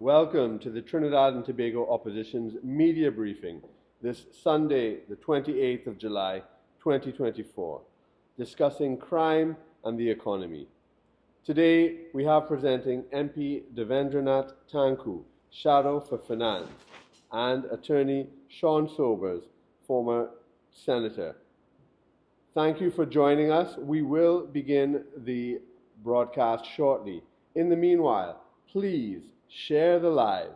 Welcome to the Trinidad and Tobago Opposition's media briefing this Sunday, the 28th of July, 2024, discussing crime and the economy. Today, we have presenting MP Davendranath Tancoo, Shadow for Finance, and Attorney Sean Sobers, former Senator. Thank you for joining us. We will begin the broadcast shortly. In the meanwhile, please share the live.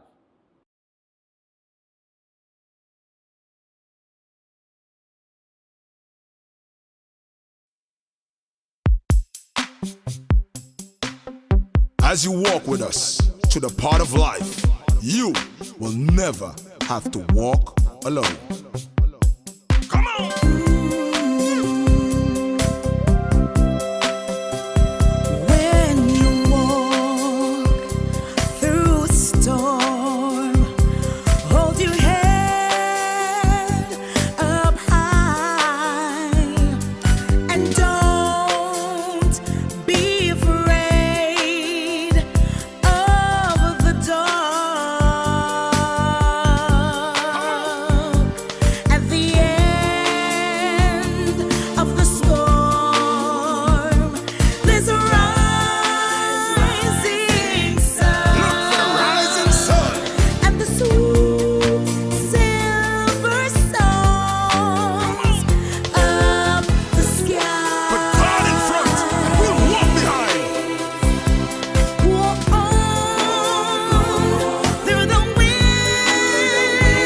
As you walk with us to the part of life, you will never have to walk alone. Come on! When you walk through a storm, hold your head up high and don't be afraid of the dark. At the end of the storm, there's a rising sun. Look for the rising sun. And the sweet silver songs of the sky. Put God in front, we'll walk behind. Walk on through the wind.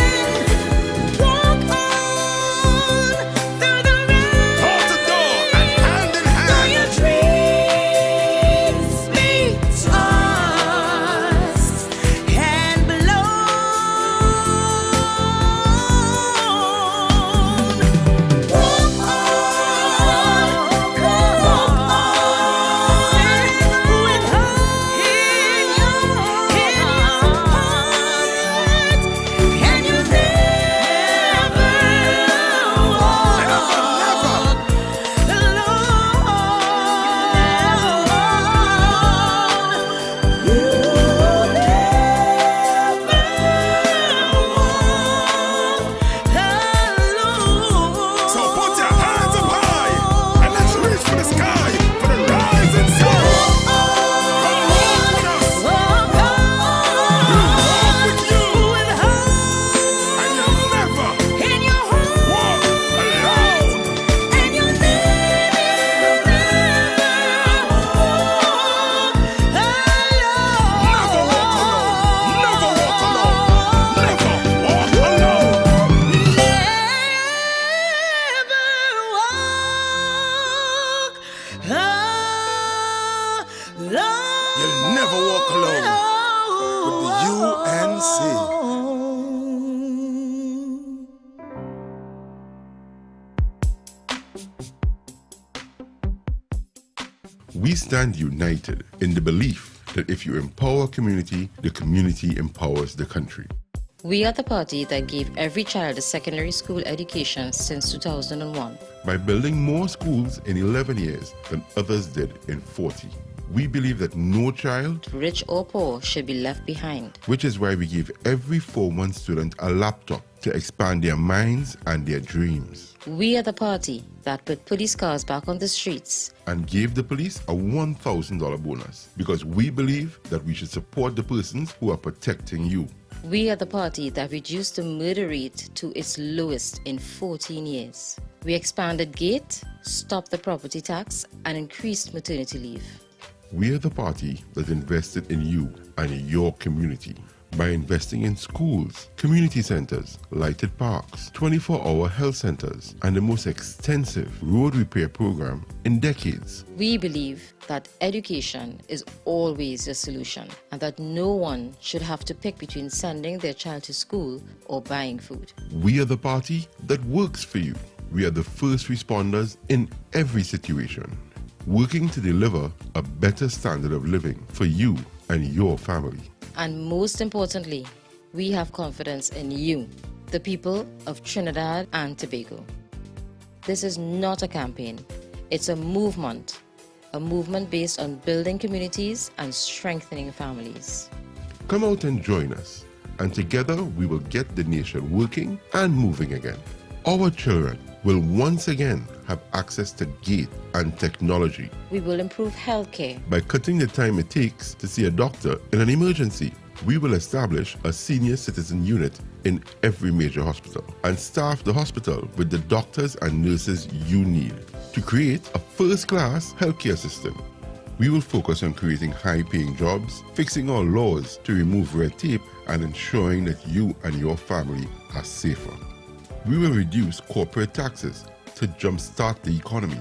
Walk on through the rain. Door to door and hand in Though hand. your dreams be tossed and blown, walk on, with hope in your heart, and you never walk alone. So put your hands up high and let's reach for the sky for the rising sun. Come walk with us. We'll walk with you. And you'll never walk alone. Never walk alone. Never walk alone. Never walk alone. You'll never walk alone with the UNC. We stand united in the belief that if you empower community, the community empowers the country. We are the party that gave every child a secondary school education since 2001. By building more schools in 11 years than others did in 40. We believe that no child, Rich or poor, should be left behind. which is why we give every Form 1 student a laptop to expand their minds and their dreams, We are the party that put police cars back on the streets. and gave the police a $1,000 bonus because we believe that we should support the persons who are protecting you. We are the party that reduced the murder rate to its lowest in 14 years. We expanded GATE, stopped the property tax, and increased maternity leave. We are the party that invested in you and your community by investing in schools, community centers, lighted parks, 24-hour health centers, and the most extensive road repair program in decades. We believe that education is always a solution and that no one should have to pick between sending their child to school or buying food. We are the party that works for you. We are the first responders in every situation, working to deliver a better standard of living for you and your family. And most importantly, we have confidence in you, the people of Trinidad and Tobago. This is not a campaign, it's a movement based on building communities and strengthening families. Come out and join us, and together we will get the nation working and moving again. Our children will once again have access to gate and technology We will improve healthcare. by cutting the time it takes to see a doctor in an emergency. We will establish a senior citizen unit in every major hospital and staff the hospital with the doctors and nurses you need to create a first-class healthcare system. We will focus on creating high-paying jobs, fixing our laws to remove red tape, and ensuring that you and your family are safer. We will reduce corporate taxes to jumpstart the economy,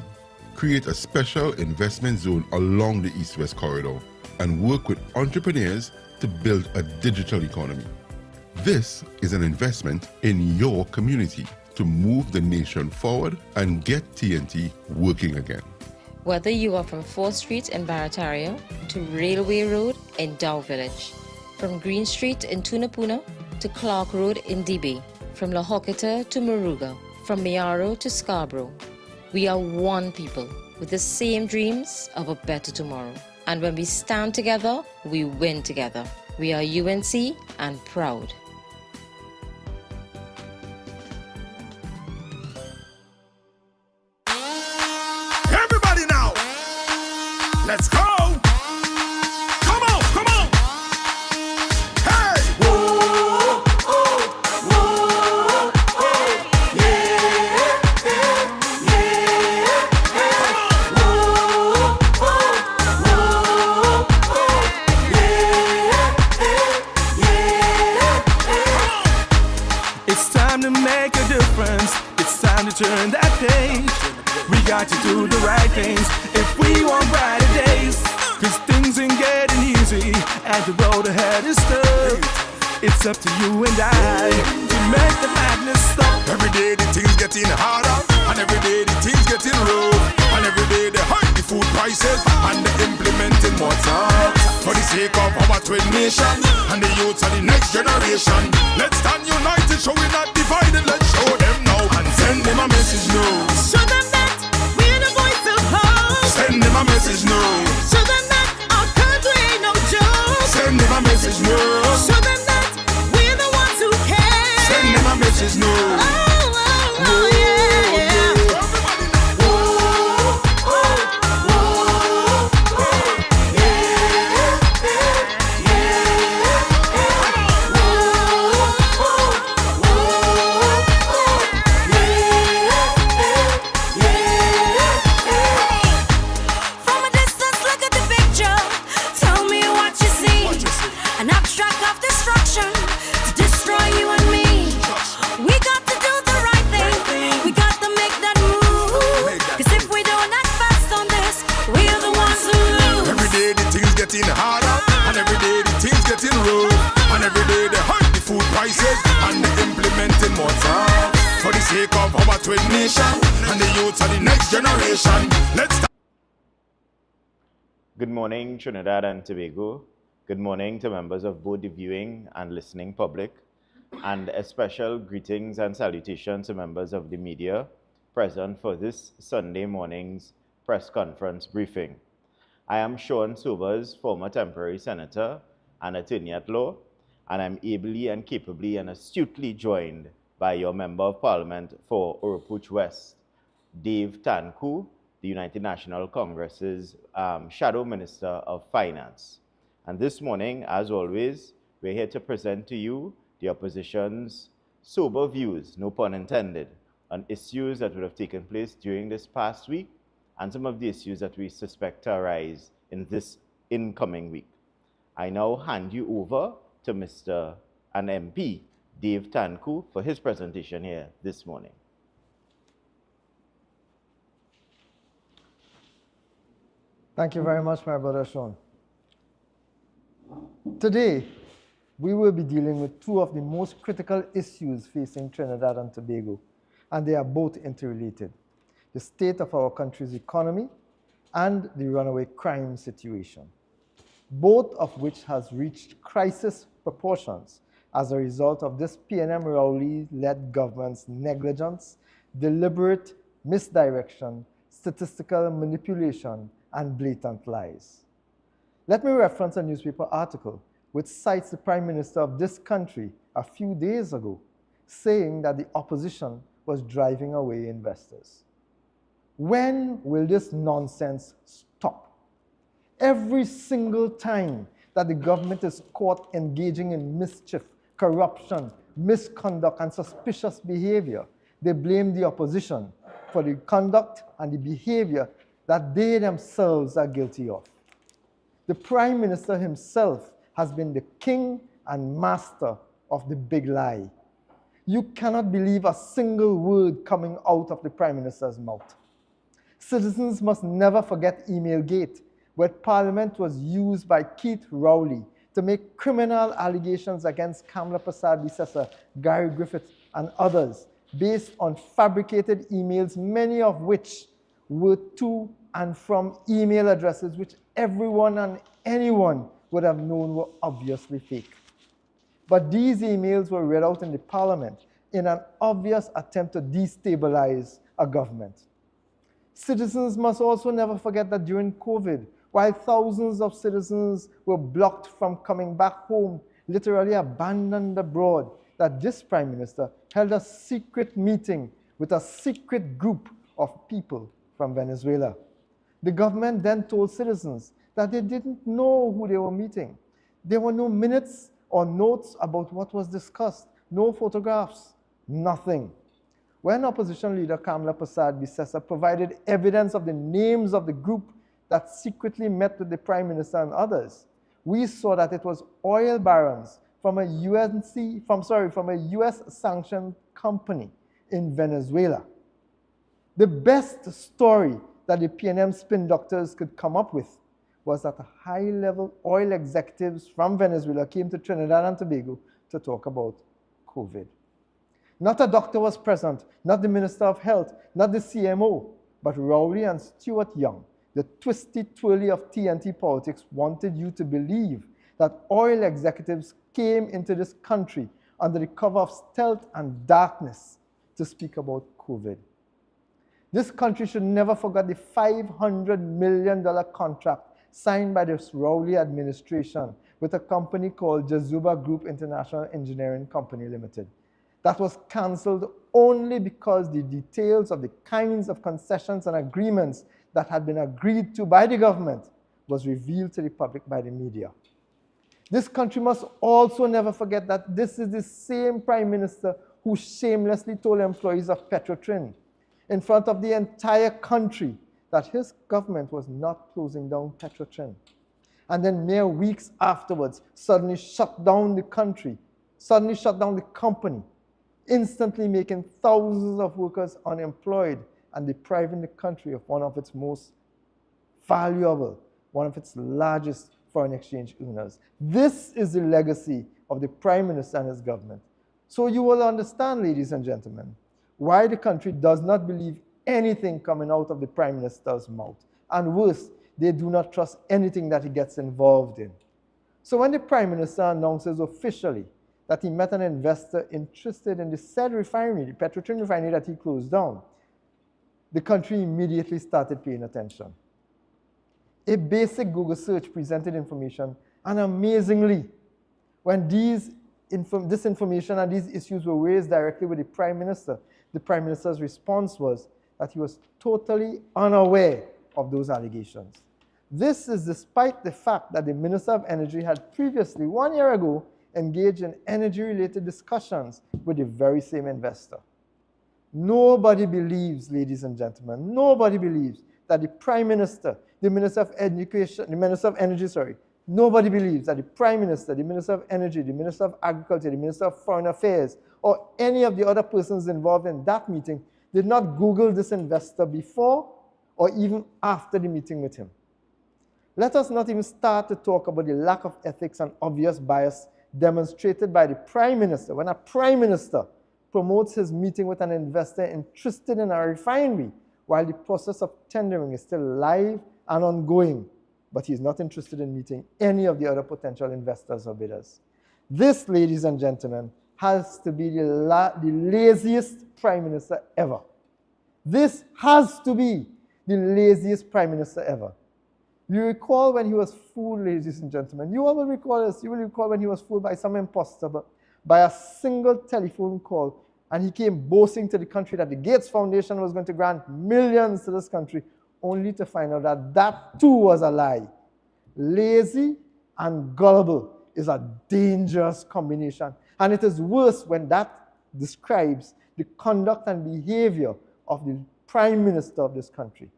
create a special investment zone along the East-West corridor, and work with entrepreneurs to build a digital economy. This is an investment in your community to move the nation forward and get TNT working again. Whether you are from 4th Street in Barataria to Railway Road in Dow Village, from Green Street in Tunapuna to Clark Road in Dibay, from La Hocketa to Moruga, from Miaro to Scarborough, we are one people with the same dreams of a better tomorrow. And when we stand together, we win together. We are UNC and proud. Everybody now, let's go. Come on, come on. Hey. Whoa, oh, whoa, oh, yeah, yeah, yeah. Come on. Whoa, oh, yeah, yeah. It's time to make a difference. It's time to turn that page. We got to do the right things if we want brighter days. Cause things ain't getting easy and the road ahead is tough. It's up to you and I to make the madness stop. Every day the things getting harder, and every day the things getting rough, and every day they hike the food prices and they implementing more tax for the sake of our twin nation and the youth of the next generation. Let's stand united, show we not divided. Let's show them now and send them a message now. Show them that we're the voice of hope. Send them a message now. Show them that our country ain't no joke. Send them a message now. Show them that we're the ones who care. Send them a message now. Oh, oh, oh, yeah, yeah. From a distance, look at the picture. Tell me what you see. An abstract of destruction to destroy you and me. We got to do the right thing. We got to make that move. Cause if we don't act fast on this, we're the ones who lose. Every day the things getting harder, and every day the things getting rough, and every day they hike the food prices and they implementing more tax for the sake of our twin nation and the youth of the next generation. Let's Good morning, Trinidad and Tobago. Good morning to members of both the viewing and listening public, and a special greetings and salutation to members of the media present for this Sunday morning's press conference briefing. I am Sean Sobers, former temporary senator and attorney at law, and I'm ably and capably and astutely joined by your Member of Parliament for Oropuch West, Dave Tancoo, the United National Congress's Shadow Minister of Finance. And this morning, as always, we're here to present to you the opposition's sober views, no pun intended, on issues that would have taken place during this past week and some of the issues that we suspect to arise in this incoming week. I now hand you over to Mr. and MP Dave Tancoo for his presentation here this morning. Thank you very much, my brother Sean. Today, we will be dealing with two of the most critical issues facing Trinidad and Tobago, and they are both interrelated: the state of our country's economy and the runaway crime situation, both of which has reached crisis proportions as a result of this PNM Rowley-led government's negligence, deliberate misdirection, statistical manipulation, and blatant lies. Let me reference a newspaper article which cites the Prime Minister of this country a few days ago, saying that the opposition was driving away investors. When will this nonsense stop? Every single time that the government is caught engaging in mischief, corruption, misconduct, and suspicious behavior, they blame the opposition for the conduct and the behavior that they themselves are guilty of. The Prime Minister himself has been the king and master of the big lie. You cannot believe a single word coming out of the Prime Minister's mouth. Citizens must never forget Emailgate, where Parliament was used by Keith Rowley to make criminal allegations against Kamala Persad-Bissessar, Gary Griffith, and others based on fabricated emails, many of which were to and from email addresses which everyone and anyone would have known were obviously fake. But these emails were read out in the Parliament in an obvious attempt to destabilize a government. Citizens must also never forget that during COVID, while thousands of citizens were blocked from coming back home, literally abandoned abroad, that this Prime Minister held a secret meeting with a secret group of people from Venezuela. The government then told citizens that they didn't know who they were meeting. There were no minutes or notes about what was discussed, no photographs, nothing. When opposition leader Kamala Persad-Bissessar provided evidence of the names of the group that secretly met with the Prime Minister and others, we saw that it was oil barons from a US-sanctioned company in Venezuela. The best story that the PNM spin doctors could come up with was that high-level oil executives from Venezuela came to Trinidad and Tobago to talk about COVID. Not a doctor was present, not the Minister of Health, not the CMO, but Rowley and Stuart Young, the twisty-twirly of TNT politics, wanted you to believe that oil executives came into this country under the cover of stealth and darkness to speak about COVID. This country should never forget the $500 million contract signed by the Rowley administration with a company called Jazuba Group International Engineering Company Limited. That was cancelled only because the details of the kinds of concessions and agreements that had been agreed to by the government was revealed to the public by the media. This country must also never forget that this is the same Prime Minister who shamelessly told employees of Petrotrin in front of the entire country that his government was not closing down Petrotrin. And then mere weeks afterwards, suddenly shut down the country, suddenly shut down the company, instantly making thousands of workers unemployed and depriving the country of one of its most valuable, one of its largest foreign exchange earners. This is the legacy of the Prime Minister and his government. So you will understand, ladies and gentlemen, why the country does not believe anything coming out of the Prime Minister's mouth. And worse, they do not trust anything that he gets involved in. So when the Prime Minister announces officially that he met an investor interested in the said refinery, the Petrotrin refinery that he closed down, the country immediately started paying attention. A basic Google search presented information, and amazingly, when this information and these issues were raised directly with the Prime Minister, the Prime Minister's response was that he was totally unaware of those allegations. This is despite the fact that the Minister of Energy had previously, 1 year ago, engaged in energy-related discussions with the very same investor. Nobody believes, ladies and gentlemen, nobody believes that the Prime Minister, the Minister of Education, the Minister of Energy, nobody believes that the Prime Minister, the Minister of Energy, the Minister of Agriculture, the Minister of Foreign Affairs, or any of the other persons involved in that meeting did not Google this investor before or even after the meeting with him. Let us not even start to talk about the lack of ethics and obvious bias demonstrated by the Prime Minister when a Prime Minister promotes his meeting with an investor interested in a refinery while the process of tendering is still live and ongoing, but he is not interested in meeting any of the other potential investors or bidders. This, ladies and gentlemen, has to be the laziest Prime Minister ever. This has to be the laziest Prime Minister ever. You recall when he was fooled, ladies and gentlemen. You all will recall this. You will recall when he was fooled by some imposter, but by a single telephone call, and he came boasting to the country that the Gates Foundation was going to grant millions to this country, only to find out that that too was a lie. Lazy and gullible is a dangerous combination, and it is worse when that describes the conduct and behavior of the Prime Minister of this country.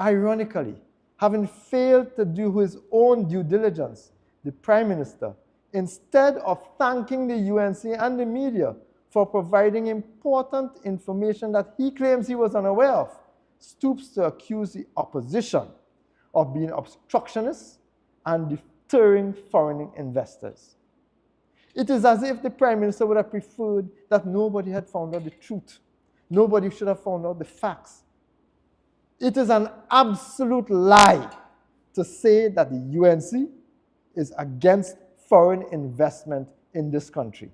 Ironically, having failed to do his own due diligence, the Prime Minister, instead of thanking the UNC and the media for providing important information that he claims he was unaware of, stoops to accuse the opposition of being obstructionists and deterring foreign investors. It is as if the Prime Minister would have preferred that nobody had found out the truth. Nobody should have found out the facts. It is an absolute lie to say that the UNC is against foreign investment in this country.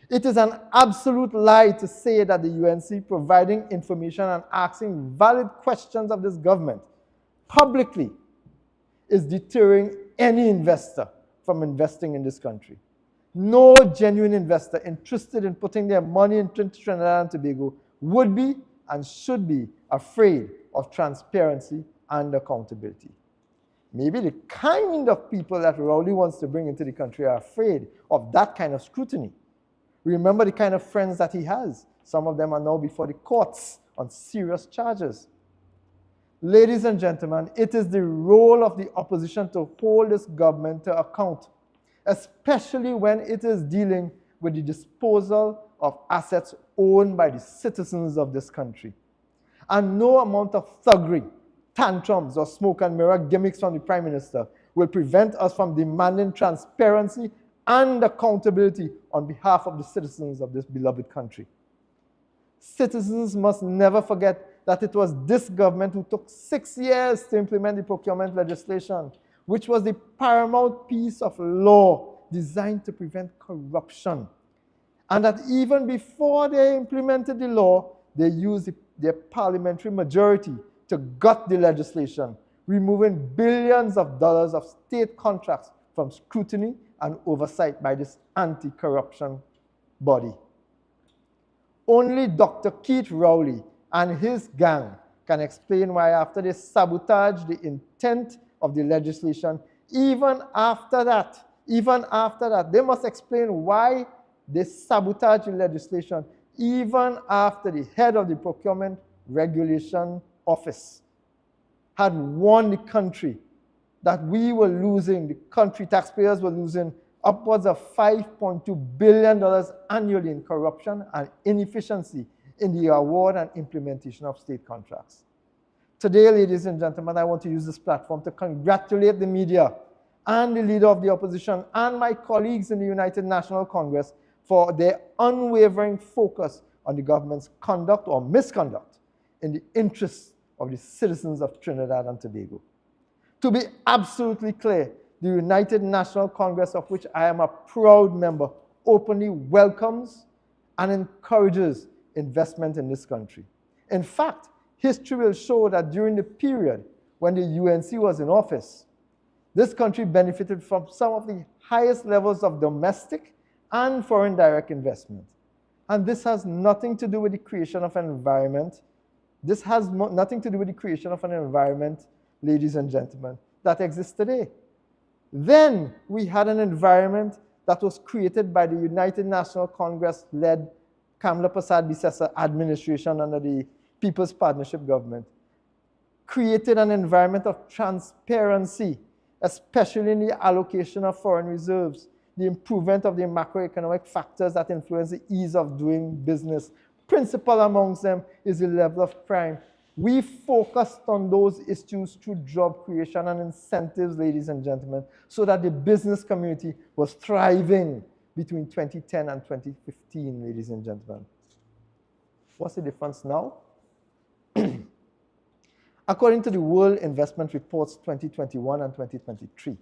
It is an absolute lie to say that the UNC providing information and asking valid questions of this government publicly is deterring any investor from investing in this country. No genuine investor interested in putting their money into Trinidad and Tobago would be and should be afraid of transparency and accountability. Maybe the kind of people that Rowley wants to bring into the country are afraid of that kind of scrutiny. Remember the kind of friends that he has. Some of them are now before the courts on serious charges. Ladies and gentlemen, it is the role of the opposition to hold this government to account, especially when it is dealing with the disposal of assets owned by the citizens of this country. And no amount of thuggery, tantrums, or smoke and mirror gimmicks from the Prime Minister will prevent us from demanding transparency and accountability on behalf of the citizens of this beloved country. Citizens must never forget that it was this government who took 6 years to implement the procurement legislation, which was the paramount piece of law designed to prevent corruption. And that even before they implemented the law, they used their parliamentary majority to gut the legislation, removing billions of dollars of state contracts from scrutiny and oversight by this anti-corruption body. Only Dr. Keith Rowley and his gang can explain why after they sabotaged the intent of the legislation, even after that, they must explain why they sabotaged the legislation even after the head of the Procurement Regulation Office had warned the country that we were losing, the country taxpayers were losing upwards of $5.2 billion annually in corruption and inefficiency in the award and implementation of state contracts. Today, ladies and gentlemen, I want to use this platform to congratulate the media and the leader of the opposition and my colleagues in the United National Congress for their unwavering focus on the government's conduct or misconduct in the interests of the citizens of Trinidad and Tobago. To be absolutely clear, the United National Congress, of which I am a proud member, openly welcomes and encourages investment in this country. In fact, history will show that during the period when the UNC was in office, this country benefited from some of the highest levels of domestic and foreign direct investment. And this has nothing to do with the creation of an environment. This has nothing to do with the creation of an environment, ladies and gentlemen, that exists today. Then we had an environment that was created by the United National Congress-led Kamla Persad-Bissessar administration under the People's Partnership Government, created an environment of transparency, especially in the allocation of foreign reserves, the improvement of the macroeconomic factors that influence the ease of doing business. Principal amongst them is the level of crime. We focused on those issues through job creation and incentives, ladies and gentlemen, so that the business community was thriving between 2010 and 2015, ladies and gentlemen. What's the difference now? According to the World Investment Reports 2021 and 2023,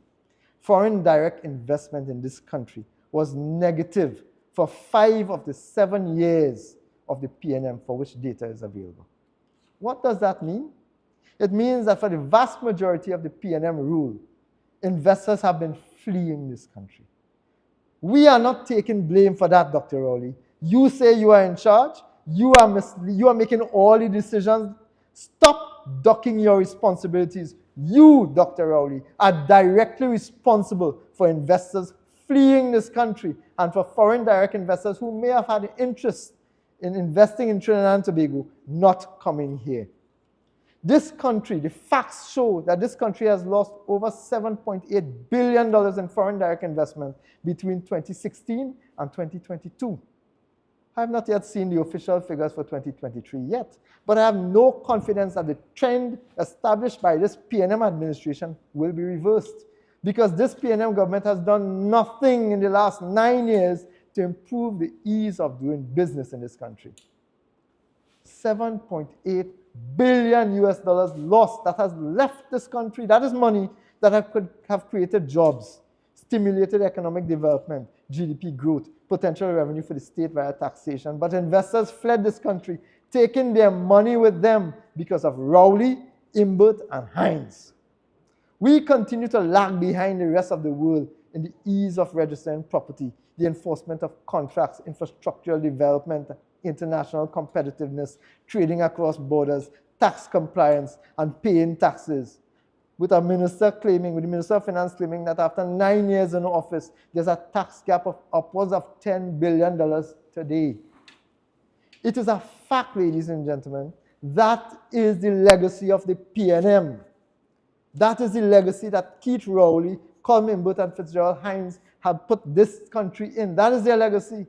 foreign direct investment in this country was negative for 5 of the 7 years of the PNM for which data is available. What does that mean? It means that for the vast majority of the PNM rule, investors have been fleeing this country. We are not taking blame for that, Dr. Rowley. You say you are in charge. You are making all the decisions. Stop ducking your responsibilities. You, Dr. Rowley, are directly responsible for investors fleeing this country and for foreign direct investors who may have had an interest in investing in Trinidad and Tobago not coming here. This country, the facts show that this country has lost over $7.8 billion in foreign direct investment between 2016 and 2022. I have not yet seen the official figures for 2023 yet, but I have no confidence that the trend established by this PNM administration will be reversed, because this PNM government has done nothing in the last 9 years to improve the ease of doing business in this country. $7.8 billion US lost that has left this country. That is money that could have created jobs, stimulated economic development, GDP growth, potential revenue for the state via taxation. But investors fled this country, taking their money with them because of Rowley, Imbert, and Hines. We continue to lag behind the rest of the world in the ease of registering property, the enforcement of contracts, infrastructural development, international competitiveness, trading across borders, tax compliance, and paying taxes. With the Minister of Finance claiming that after 9 years in office, there's a tax gap of upwards of $10 billion today. It is a fact, ladies and gentlemen, that is the legacy of the PNM. That is the legacy that Keith Rowley, Colm Imbert, and Fitzgerald Hines have put this country in. That is their legacy.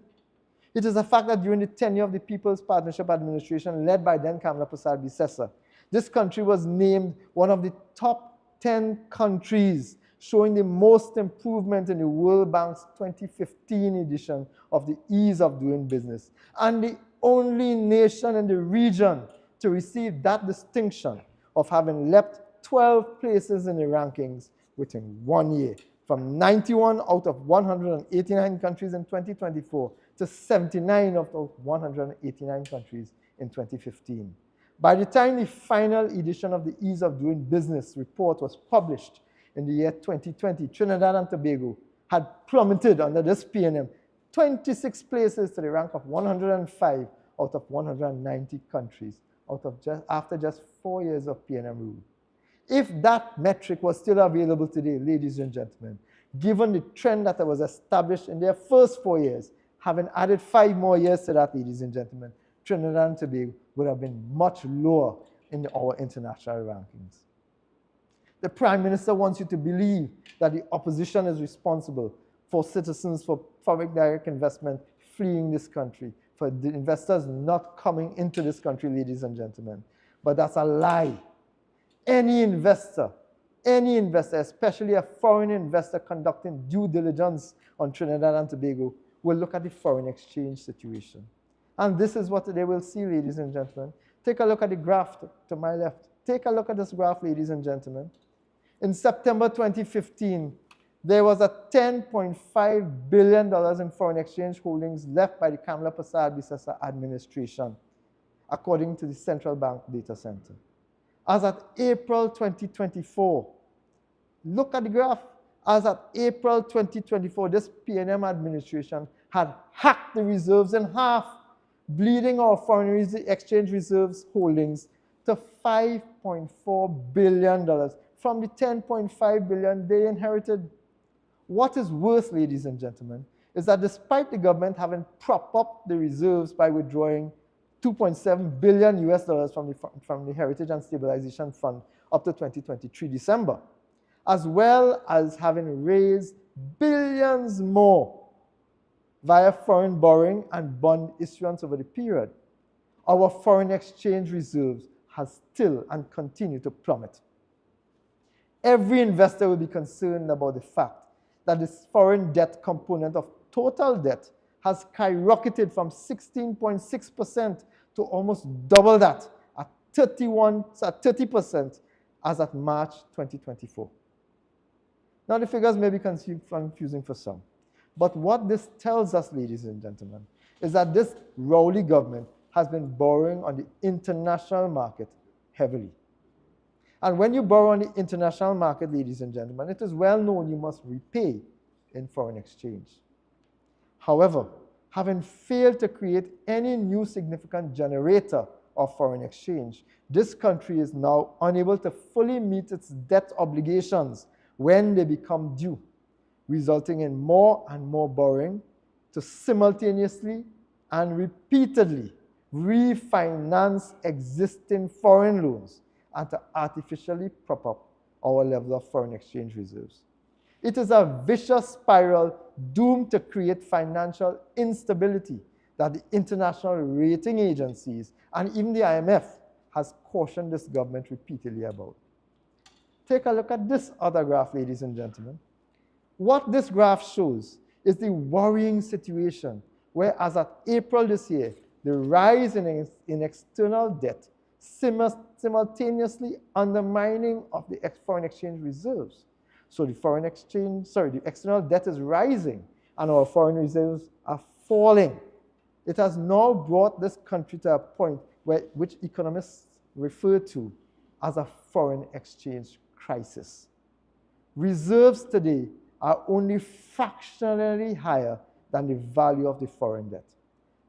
It is a fact that during the tenure of the People's Partnership Administration, led by then Kamala Prasad-Bissessar, this country was named one of the top 10 countries showing the most improvement in the World Bank's 2015 edition of the Ease of Doing Business, and the only nation in the region to receive that distinction of having leapt 12 places in the rankings within 1 year, from 91 out of 189 countries in 2024 to 79 out of 189 countries in 2015. By the time the final edition of the Ease of Doing Business report was published in the year 2020, Trinidad and Tobago had plummeted under this PNM 26 places to the rank of 105 out of 190 countries after just 4 years of PNM rule. If that metric was still available today, ladies and gentlemen, given the trend that was established in their first 4 years, having added 5 more years to that, ladies and gentlemen, Trinidad and Tobago would have been much lower in our international rankings. The Prime Minister wants you to believe that the opposition is responsible for citizens, for foreign direct investment fleeing this country, for the investors not coming into this country, ladies and gentlemen. But that's a lie. Any investor, especially a foreign investor conducting due diligence on Trinidad and Tobago, will look at the foreign exchange situation. And this is what they will see, ladies and gentlemen. Take a look at the graph to my left. Take a look at this graph, ladies and gentlemen. In September 2015, there was a $10.5 billion in foreign exchange holdings left by the Kamala Prasad-Bissessar administration, according to the Central Bank Data Center. As at April 2024, look at the graph. As at April 2024, this PNM administration had hacked the reserves in half, bleeding our foreign exchange reserves holdings to $5.4 billion from the $10.5 billion they inherited. What is worse, ladies and gentlemen, is that despite the government having propped up the reserves by withdrawing $2.7 billion US from the Heritage and Stabilization Fund up to 2023 December, as well as having raised billions more via foreign borrowing and bond issuance over the period, our foreign exchange reserves has still and continue to plummet. Every investor will be concerned about the fact that this foreign debt component of total debt has skyrocketed from 16.6% to almost double that at 30% as at March 2024. Now, the figures may be confusing for some, but what this tells us, ladies and gentlemen, is that this Rowley government has been borrowing on the international market heavily. And when you borrow on the international market, ladies and gentlemen, it is well known you must repay in foreign exchange. However, having failed to create any new significant generator of foreign exchange, this country is now unable to fully meet its debt obligations when they become due, resulting in more and more borrowing to simultaneously and repeatedly refinance existing foreign loans and to artificially prop up our level of foreign exchange reserves. It is a vicious spiral doomed to create financial instability that the international rating agencies and even the IMF has cautioned this government repeatedly about. Take a look at this other graph, ladies and gentlemen. What this graph shows is the worrying situation where, as at April this year, the rise in external debt simultaneously undermining of the foreign exchange reserves. So the external debt is rising and our foreign reserves are falling. It has now brought this country to a point which economists refer to as a foreign exchange crisis. Reserves today are only fractionally higher than the value of the foreign debt.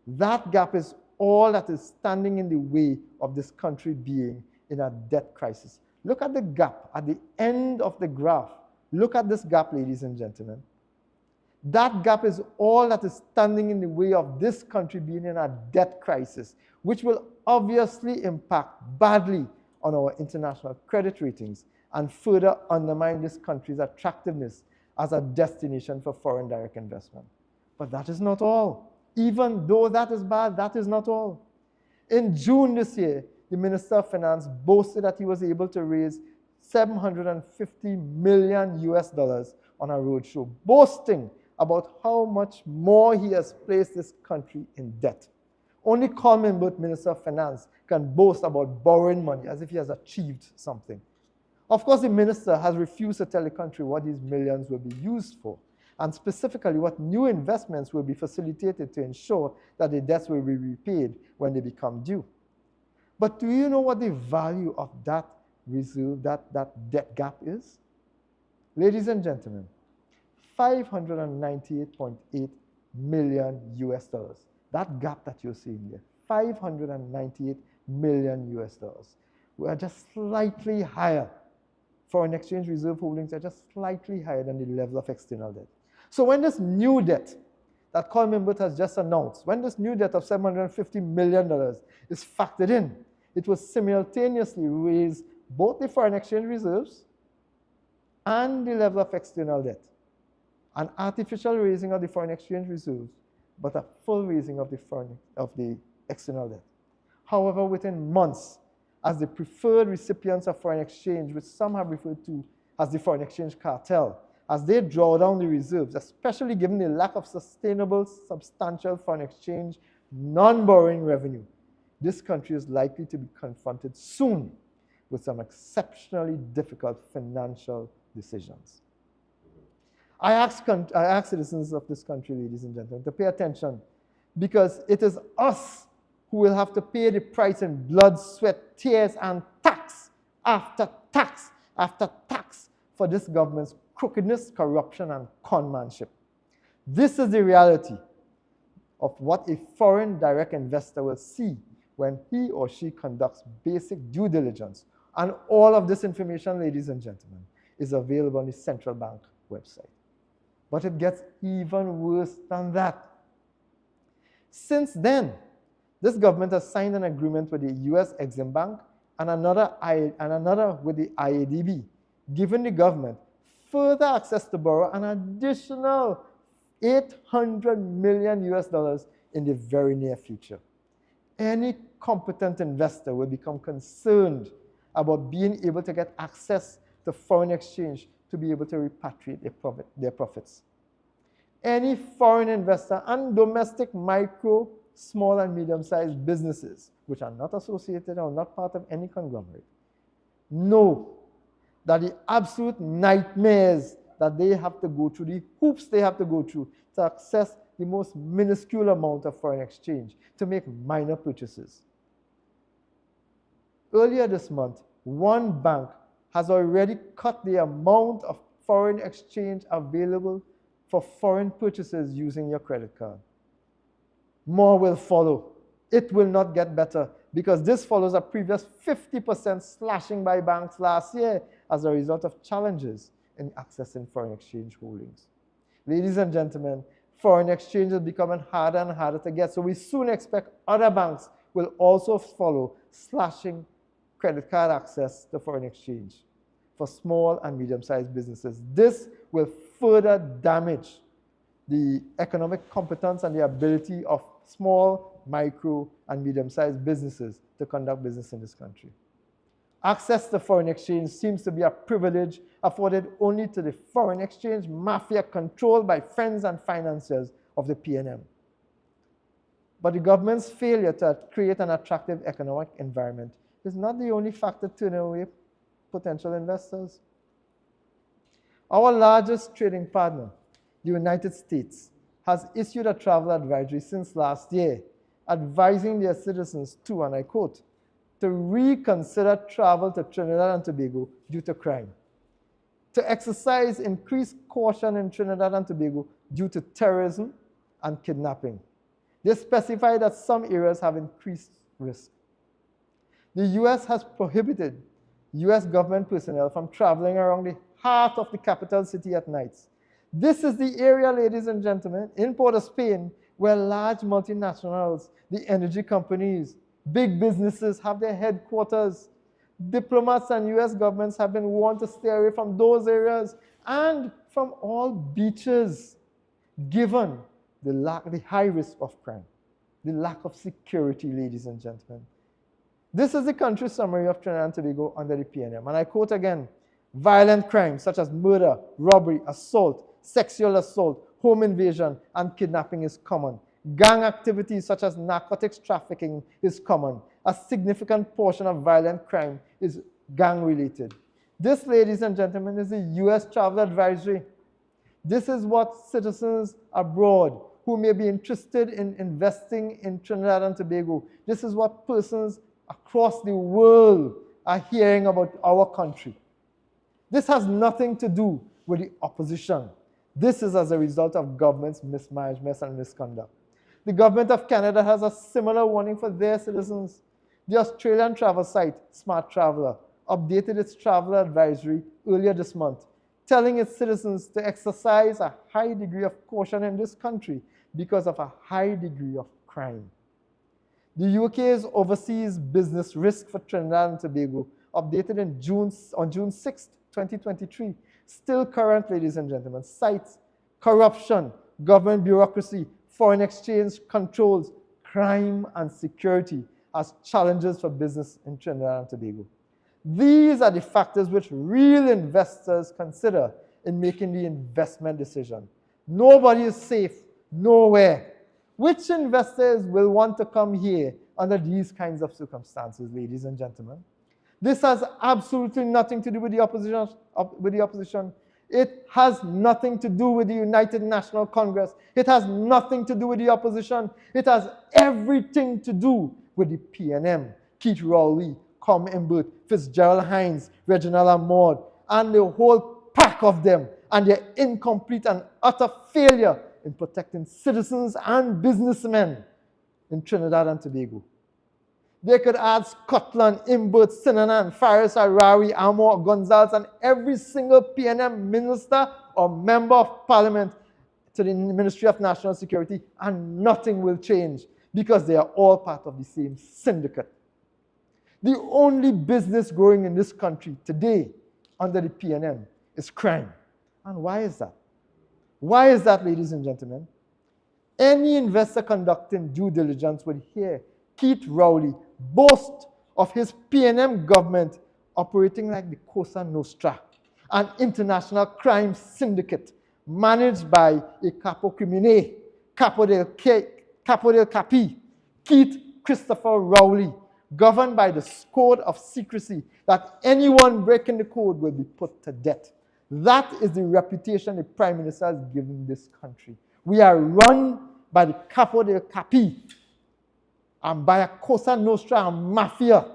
That gap is all that is standing in the way of this country being in a debt crisis. Look at the gap at the end of the graph. Look at this gap, ladies and gentlemen. That gap is all that is standing in the way of this country being in a debt crisis, which will obviously impact badly on our international credit ratings and further undermine this country's attractiveness as a destination for foreign direct investment. But that is not all. Even though that is bad, that is not all. In June this year, the Minister of Finance boasted that he was able to raise $750 million on a roadshow, boasting about how much more he has placed this country in debt. Only Colin Burt, Minister of Finance, can boast about borrowing money as if he has achieved something. Of course, the minister has refused to tell the country what these millions will be used for, and specifically what new investments will be facilitated to ensure that the debts will be repaid when they become due. But do you know what the value of that reserve, that debt gap is? Ladies and gentlemen, $598.8 million. That gap that you're seeing there, $598 million. We are just slightly higher. Foreign exchange reserve holdings are just slightly higher than the level of external debt. So when this new debt that Colin Burt has just announced, when this new debt of $750 million is factored in, it will simultaneously raise both the foreign exchange reserves and the level of external debt. An artificial raising of the foreign exchange reserves, but a full raising of the external debt. However, within months, as the preferred recipients of foreign exchange, which some have referred to as the foreign exchange cartel, as they draw down the reserves, especially given the lack of sustainable, substantial foreign exchange, non-borrowing revenue, this country is likely to be confronted soon with some exceptionally difficult financial decisions. I ask citizens of this country, ladies and gentlemen, to pay attention, because it is us who will have to pay the price in blood, sweat, tears, and tax after tax after tax for this government's crookedness, corruption, and conmanship. This is the reality of what a foreign direct investor will see when he or she conducts basic due diligence. And all of this information, ladies and gentlemen, is available on the central bank website. But it gets even worse than that. Since then, this government has signed an agreement with the US Exim Bank and another with the IADB, giving the government further access to borrow an additional $800 million in the very near future. Any competent investor will become concerned about being able to get access to foreign exchange to be able to repatriate their profits. Any foreign investor and domestic micro, small, and medium-sized businesses, which are not associated or not part of any conglomerate, know that the absolute nightmares that they have to go through, the hoops they have to go through to access the most minuscule amount of foreign exchange to make minor purchases. Earlier this month, one bank has already cut the amount of foreign exchange available for foreign purchases using your credit card. More will follow. It will not get better because this follows a previous 50% slashing by banks last year as a result of challenges in accessing foreign exchange holdings. Ladies and gentlemen, foreign exchange is becoming harder and harder to get, so we soon expect other banks will also follow slashing credit card access to foreign exchange for small and medium-sized businesses. This will further damage the economic competence and the ability of small, micro, and medium-sized businesses to conduct business in this country. Access to foreign exchange seems to be a privilege afforded only to the foreign exchange mafia controlled by friends and financiers of the PNM. But the government's failure to create an attractive economic environment is not the only factor turning away potential investors. Our largest trading partner, the United States, has issued a travel advisory since last year, advising their citizens to, and I quote, to reconsider travel to Trinidad and Tobago due to crime, to exercise increased caution in Trinidad and Tobago due to terrorism and kidnapping. They specify that some areas have increased risk. The U.S. has prohibited U.S. government personnel from traveling around the heart of the capital city at nights. This is the area, ladies and gentlemen, in Port of Spain, where large multinationals, the energy companies, big businesses have their headquarters. Diplomats and U.S. governments have been warned to stay away from those areas and from all beaches, given the high risk of crime, the lack of security, ladies and gentlemen. This is the country summary of Trinidad and Tobago under the PNM. And I quote again, violent crimes such as murder, robbery, assault, sexual assault, home invasion, and kidnapping is common. Gang activities such as narcotics trafficking is common. A significant portion of violent crime is gang-related. This, ladies and gentlemen, is the U.S. travel advisory. This is what citizens abroad who may be interested in investing in Trinidad and Tobago, this is what persons across the world are hearing about our country. This has nothing to do with the opposition. This is as a result of government's mismanagement and misconduct. The government of Canada has a similar warning for their citizens. The Australian travel site, Smart Traveller, updated its travel advisory earlier this month, telling its citizens to exercise a high degree of caution in this country because of a high degree of crime. The UK's Overseas Business Risk for Trinidad and Tobago, updated on June 6, 2023, still current, ladies and gentlemen, cites corruption, government bureaucracy, foreign exchange controls, crime, and security as challenges for business in Trinidad and Tobago. These are the factors which real investors consider in making the investment decision. Nobody is safe, nowhere. Which investors will want to come here under these kinds of circumstances, ladies and gentlemen? This has absolutely nothing to do with the opposition. It has nothing to do with the United National Congress. It has nothing to do with the opposition. It has everything to do with the PNM, Keith Rowley, Com Imbert, Fitzgerald Hines, Reginald Amord, and the whole pack of them, and their incomplete and utter failure in protecting citizens and businessmen in Trinidad and Tobago. They could add Scotland, Imbert, Sinanan, Faris, Arawi, Amor, Gonzalez, and every single PNM minister or member of parliament to the Ministry of National Security, and nothing will change because they are all part of the same syndicate. The only business growing in this country today under the PNM is crime. And why is that? Why is that, ladies and gentlemen? Any investor conducting due diligence would hear Keith Rowley boast of his PNM government operating like the Cosa Nostra, an international crime syndicate managed by a capo crimine, capo del capi, Keith Christopher Rowley, governed by the code of secrecy that anyone breaking the code will be put to death. That is the reputation the Prime Minister has given this country. We are run by the capo del capi and by a Cosa Nostra and mafia.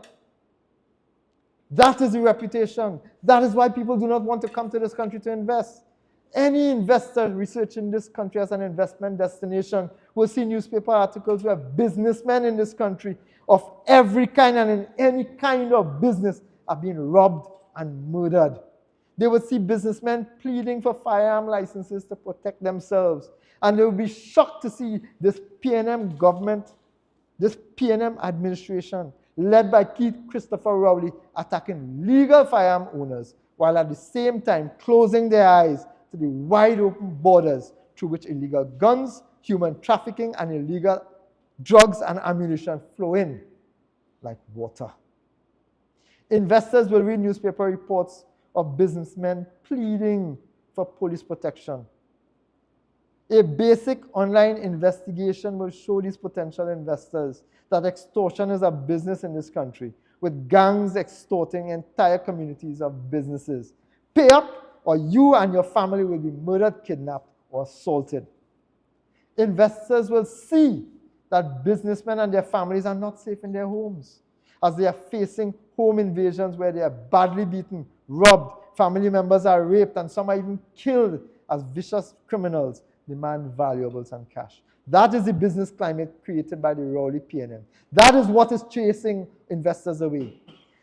That is the reputation. That is why people do not want to come to this country to invest. Any investor researching this country as an investment destination will see newspaper articles where businessmen in this country of every kind and in any kind of business are being robbed and murdered. They will see businessmen pleading for firearm licenses to protect themselves. And they will be shocked to see this PNM government, this PNM administration, led by Keith Christopher Rowley, attacking legal firearm owners, while at the same time closing their eyes to the wide open borders through which illegal guns, human trafficking, and illegal drugs and ammunition flow in like water. Investors will read newspaper reports of businessmen pleading for police protection. A basic online investigation will show these potential investors that extortion is a business in this country, with gangs extorting entire communities of businesses. Pay up, or you and your family will be murdered, kidnapped, or assaulted. Investors will see that businessmen and their families are not safe in their homes, as they are facing home invasions where they are badly beaten, robbed, family members are raped, and some are even killed as vicious criminals demand valuables and cash. That is the business climate created by the Rowley PNM. That is what is chasing investors away.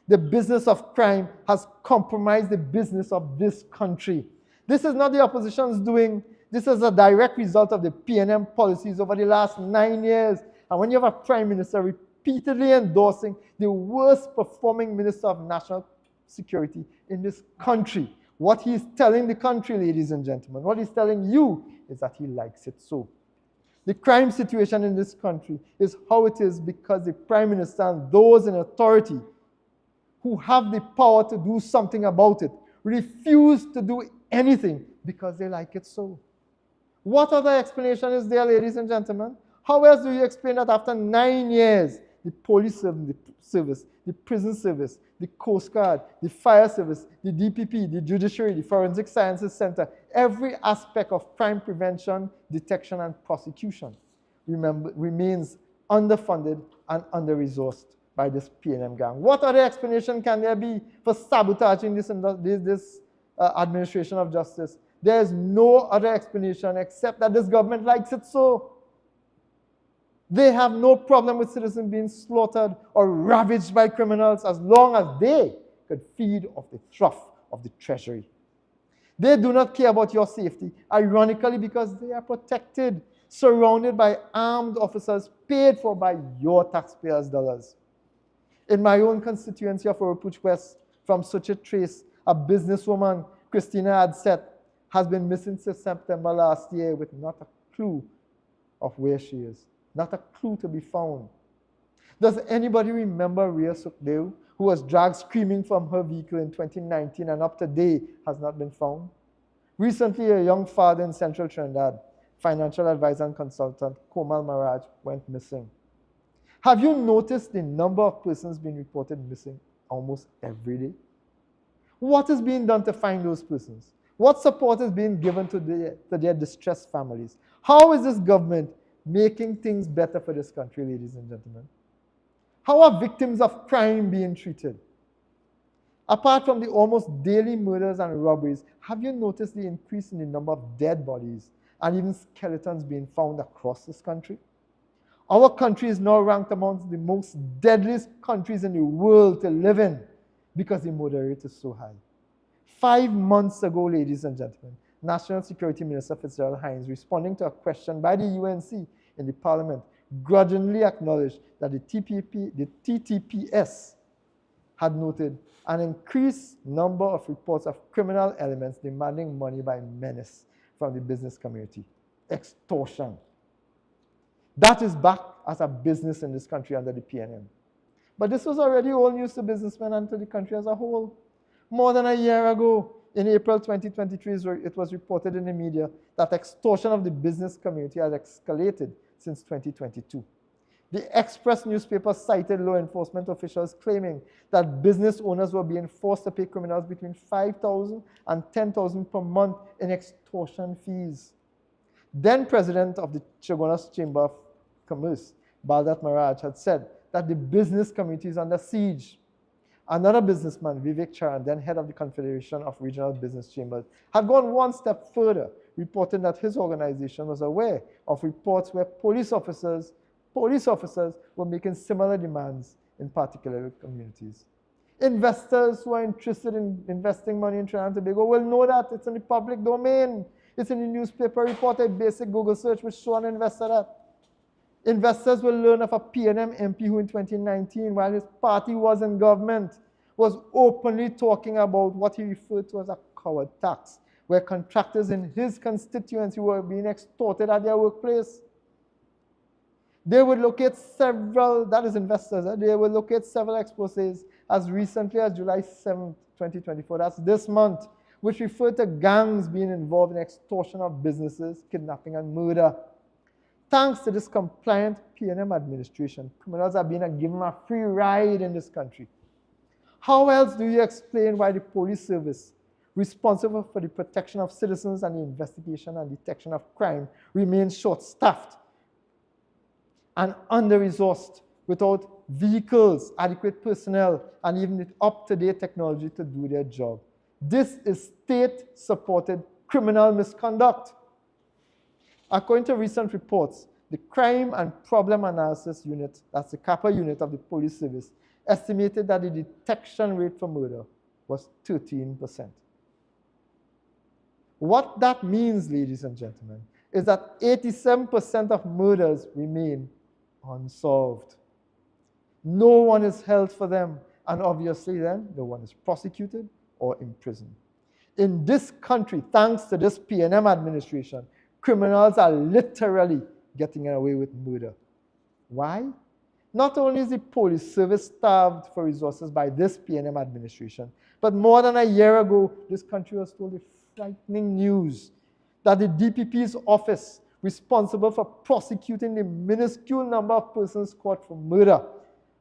The business of crime has compromised the business of this country. This is not the opposition's doing. This is a direct result of the PNM policies over the last 9 years. And when you have a prime minister repeatedly endorsing the worst performing minister of national security in this country, what he's telling the country, ladies and gentlemen, what he's telling you is that he likes it so. The crime situation in this country is how it is because the prime minister and those in authority who have the power to do something about it refuse to do anything because they like it so. What other explanation is there, ladies and gentlemen? How else do you explain that after 9 years, the police service, the prison service, the Coast Guard, the fire service, the DPP, the judiciary, the Forensic Sciences Center, every aspect of crime prevention, detection, and prosecution remains underfunded and under-resourced by this PNM gang? What other explanation can there be for sabotaging this administration of justice? There is no other explanation except that this government likes it so. They have no problem with citizens being slaughtered or ravaged by criminals as long as they could feed off the trough of the treasury. They do not care about your safety, ironically, because they are protected, surrounded by armed officers paid for by your taxpayers' dollars. In my own constituency of Oropuch West, from such a trace, a businesswoman, Christina Adset, has been missing since September last year with not a clue of where she is. Not a clue to be found. Does anybody remember Rhea Sukdeo, who was dragged screaming from her vehicle in 2019 and up to date has not been found? Recently, a young father in Central Trinidad, financial advisor and consultant Komal Maraj, went missing. Have you noticed the number of persons being reported missing almost every day? What is being done to find those persons? What support is being given to their distressed families? How is this government making things better for this country, ladies and gentlemen? How are victims of crime being treated? Apart from the almost daily murders and robberies, have you noticed the increase in the number of dead bodies and even skeletons being found across this country? Our country is now ranked amongst the most deadliest countries in the world to live in because the murder rate is so high. 5 months ago, ladies and gentlemen, National Security Minister Fitzgerald Hines, responding to a question by the UNC in the Parliament, grudgingly acknowledged that the TTPS had noted an increased number of reports of criminal elements demanding money by menace from the business community. Extortion. That is back as a business in this country under the PNM. But this was already old news to businessmen and to the country as a whole. More than a year ago, in April 2023, it was reported in the media that extortion of the business community has escalated since 2022. The Express newspaper cited law enforcement officials claiming that business owners were being forced to pay criminals between $5,000 and $10,000 per month in extortion fees. Then President of the Chaguanas Chamber of Commerce, Baldat Maraj, had said that the business community is under siege. Another businessman, Vivek Charan, then head of the Confederation of Regional Business Chambers, had gone one step further, reporting that his organization was aware of reports where police officers were making similar demands in particular communities. Investors who are interested in investing money in Trinidad and Tobago will know that it's in the public domain. It's in the newspaper report, a basic Google search will show an investor that. Investors will learn of a PNM MP who in 2019, while his party was in government, was openly talking about what he referred to as a coward tax, where contractors in his constituency were being extorted at their workplace. They would locate several, that is investors, they would locate several exposés as recently as July 7th, 2024, that's this month, which referred to gangs being involved in extortion of businesses, kidnapping, and murder. Thanks to this compliant PNM administration, criminals are being given a free ride in this country. How else do you explain why the police service, responsible for the protection of citizens and the investigation and detection of crime, remains short-staffed and under-resourced, without vehicles, adequate personnel, and even up-to-date technology to do their job? This is state-supported criminal misconduct. According to recent reports, the Crime and Problem Analysis Unit, that's the CAPA unit of the police service, estimated that the detection rate for murder was 13%. What that means, ladies and gentlemen, is that 87% of murders remain unsolved. No one is held for them, and obviously then no one is prosecuted or imprisoned. In this country, thanks to this PNM administration, criminals are literally getting away with murder. Why? Not only is the police service starved for resources by this PNM administration, but more than a year ago, this country was told the frightening news that the DPP's office, responsible for prosecuting the minuscule number of persons caught for murder,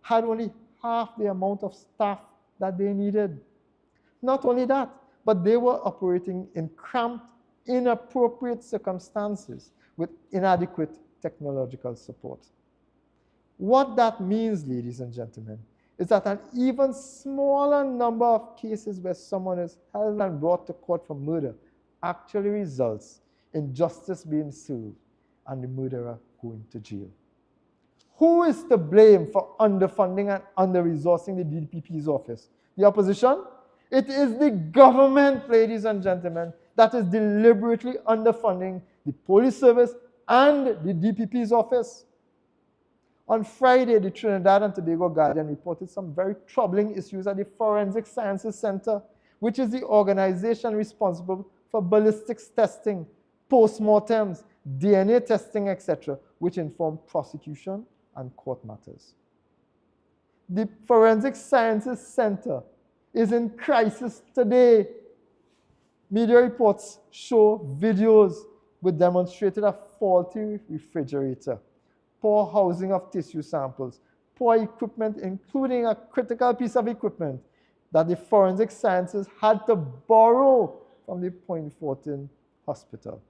had only half the amount of staff that they needed. Not only that, but they were operating in cramped, inappropriate circumstances with inadequate technological support. What that means, ladies and gentlemen, is that an even smaller number of cases where someone is held and brought to court for murder actually results in justice being served and the murderer going to jail. Who is to blame for underfunding and under-resourcing the DPP's office? The opposition? It is the government, ladies and gentlemen, that is deliberately underfunding the police service and the DPP's office. On Friday, the Trinidad and Tobago Guardian reported some very troubling issues at the Forensic Sciences Center, which is the organization responsible for ballistics testing, postmortems, DNA testing, etc., which inform prosecution and court matters. The Forensic Sciences Center is in crisis today. Media reports show videos which demonstrated a faulty refrigerator, poor housing of tissue samples, poor equipment, including a critical piece of equipment that the Forensic Sciences had to borrow from the Point Fortin Hospital.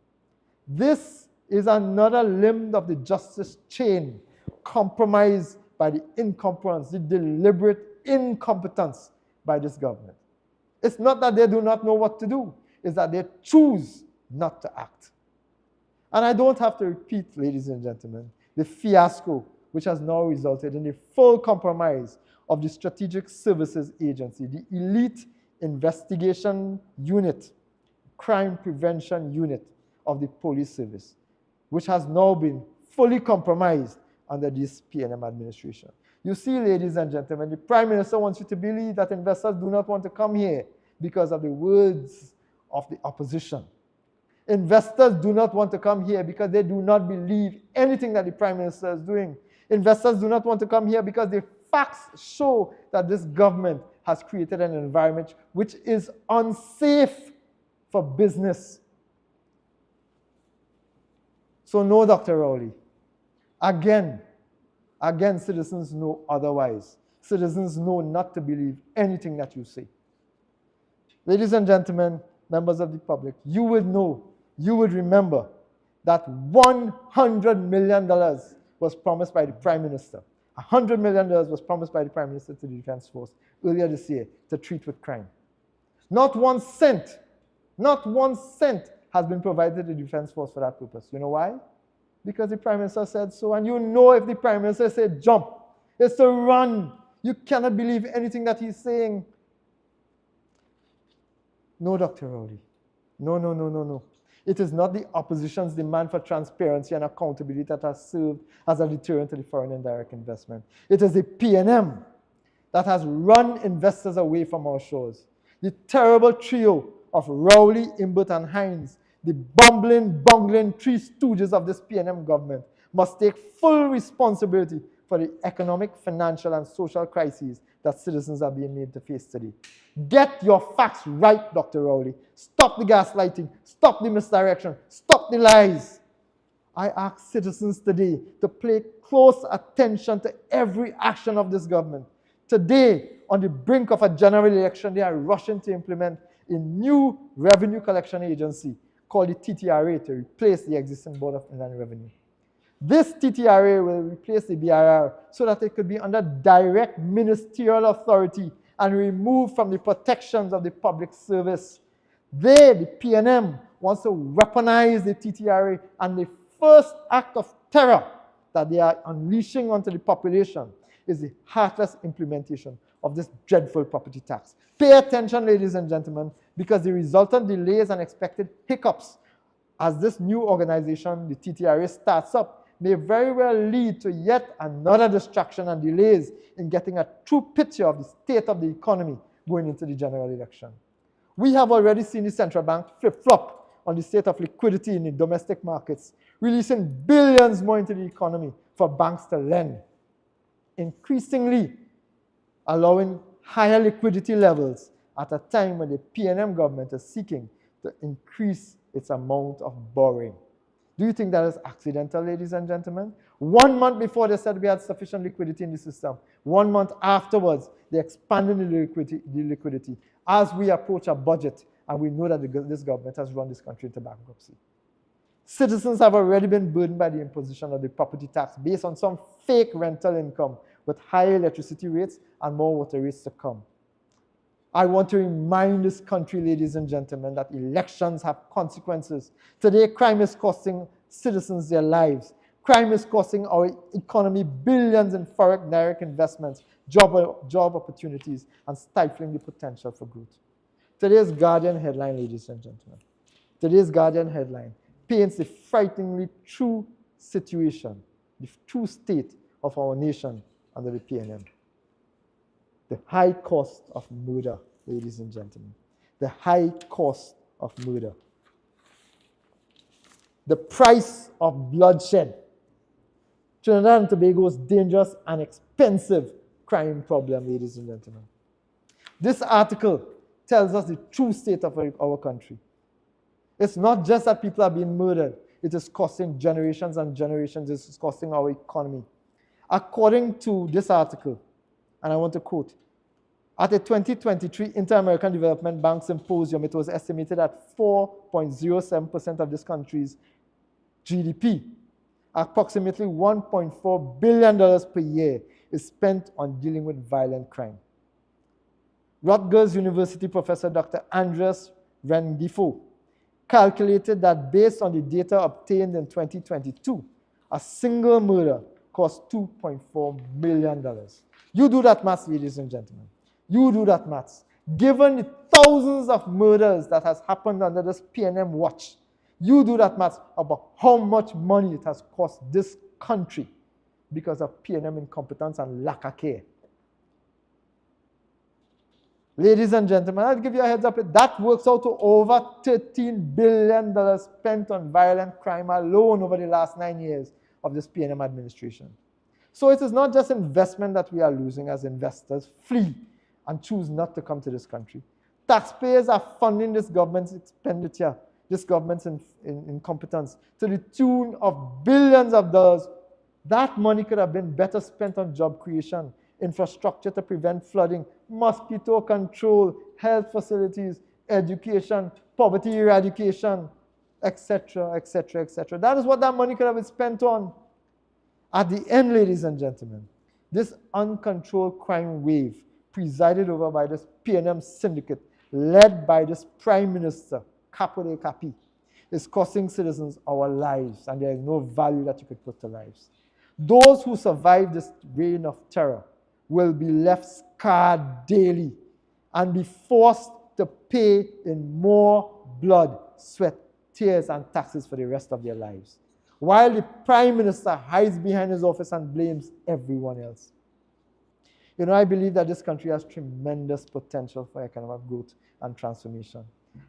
This is another limb of the justice chain compromised by the incompetence, the deliberate incompetence by this government. It's not that they do not know what to do, it's that they choose not to act. And I don't have to repeat, ladies and gentlemen, the fiasco which has now resulted in the full compromise of the Strategic Services Agency, the elite investigation unit, crime prevention unit of the police service, which has now been fully compromised under this PNM administration. You see, ladies and gentlemen, the Prime Minister wants you to believe that investors do not want to come here because of the words of the opposition. Investors do not want to come here because they do not believe anything that the Prime Minister is doing. Investors do not want to come here because the facts show that this government has created an environment which is unsafe for business. So no, Dr. Rowley. Again, citizens know otherwise. Citizens know not to believe anything that you say. Ladies and gentlemen, members of the public, you would know, you would remember that $100 million was promised by the Prime Minister $100 million was promised by the Prime Minister to the Defense Force earlier this year to treat with crime. Not 1 cent has been provided to the Defense Force for that purpose. You know why? Because the Prime Minister said so, and you know if the Prime Minister said jump, it's to run. You cannot believe anything that he's saying. No, Dr. Rowley. No. It is not the opposition's demand for transparency and accountability that has served as a deterrent to the foreign indirect investment. It is the PNM that has run investors away from our shores. The terrible trio of Rowley, Imbert, and Hines, the bungling three stooges of this PNM government, must take full responsibility for the economic, financial, and social crises that citizens are being made to face today. Get your facts right, Dr. Rowley. Stop the gaslighting. Stop the misdirection. Stop the lies. I ask citizens today to pay close attention to every action of this government. Today, on the brink of a general election, they are rushing to implement a new revenue collection agency called the TTRA to replace the existing Board of Inland Revenue. This TTRA will replace the BIR so that it could be under direct ministerial authority and removed from the protections of the public service. They, the PNM, wants to weaponize the TTRA, and the first act of terror that they are unleashing onto the population is the heartless implementation of this dreadful property tax. Pay attention, ladies and gentlemen, because the resultant delays and expected hiccups as this new organization, the TTRA, starts up may very well lead to yet another distraction and delays in getting a true picture of the state of the economy going into the general election. We have already seen the central bank flip-flop on the state of liquidity in the domestic markets, releasing billions more into the economy for banks to lend, increasingly allowing higher liquidity levels at a time when the PNM government is seeking to increase its amount of borrowing. Do you think that is accidental, ladies and gentlemen? 1 month before they said we had sufficient liquidity in the system. 1 month afterwards, they expanded the liquidity as we approach a budget, and we know that this government has run this country into bankruptcy. Citizens have already been burdened by the imposition of the property tax based on some fake rental income with higher electricity rates and more water rates to come. I want to remind this country, ladies and gentlemen, that elections have consequences. Today, crime is costing citizens their lives. Crime is costing our economy billions in foreign direct investments, job opportunities, and stifling the potential for growth. Today's Guardian headline, ladies and gentlemen, today's Guardian headline paints the frighteningly true situation, the true state of our nation under the PNM. The high cost of murder, ladies and gentlemen. The high cost of murder. The price of bloodshed. Trinidad and Tobago's dangerous and expensive crime problem, ladies and gentlemen. This article tells us the true state of our country. It's not just that people are being murdered. It is costing generations and generations. It is costing our economy. According to this article, and I want to quote, at a 2023 Inter-American Development Bank Symposium, it was estimated that 4.07% of this country's GDP, approximately $1.4 billion per year, is spent on dealing with violent crime. Rutgers University professor Dr. Andres Rengifo calculated that based on the data obtained in 2022, a single murder cost $2.4 million. You do that maths, ladies and gentlemen. You do that maths. Given the thousands of murders that has happened under this PNM watch, you do that maths about how much money it has cost this country because of PNM incompetence and lack of care. Ladies and gentlemen, I'll give you a heads up. That works out to over $13 billion spent on violent crime alone over the last 9 years of this PNM administration. So it is not just investment that we are losing as investors flee and choose not to come to this country. Taxpayers are funding this government's expenditure, this government's incompetence, to the tune of billions of dollars. That money could have been better spent on job creation, infrastructure to prevent flooding, mosquito control, health facilities, education, poverty eradication, etc., etc., etc. That is what that money could have been spent on. At the end, ladies and gentlemen, This uncontrolled crime wave, presided over by this PNM syndicate, led by this Prime Minister, Capo de Capi, is costing citizens our lives, and there is no value that you could put to lives. Those who survive this reign of terror will be left scarred daily and be forced to pay in more blood, sweat, tears, and taxes for the rest of their lives, while the Prime Minister hides behind his office and blames everyone else. You know, I believe that this country has tremendous potential for economic growth and transformation.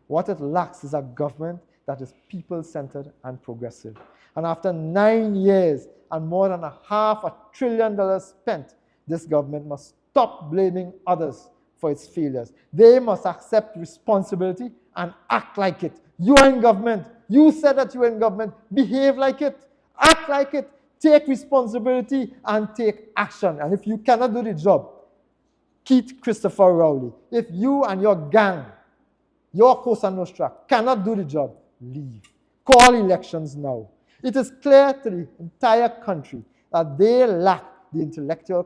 What it lacks is a government that is people-centered and progressive. And after 9 years and more than $500 billion spent, this government must stop blaming others for its failures. They must accept responsibility and act like it. You are in government. You said that you are in government. Behave like it. Act like it. Take responsibility and take action. And if you cannot do the job, Keith Christopher Rowley, if you and your gang, your Cosa Nostra, cannot do the job, leave. Call elections now. It is clear to the entire country that they lack the intellectual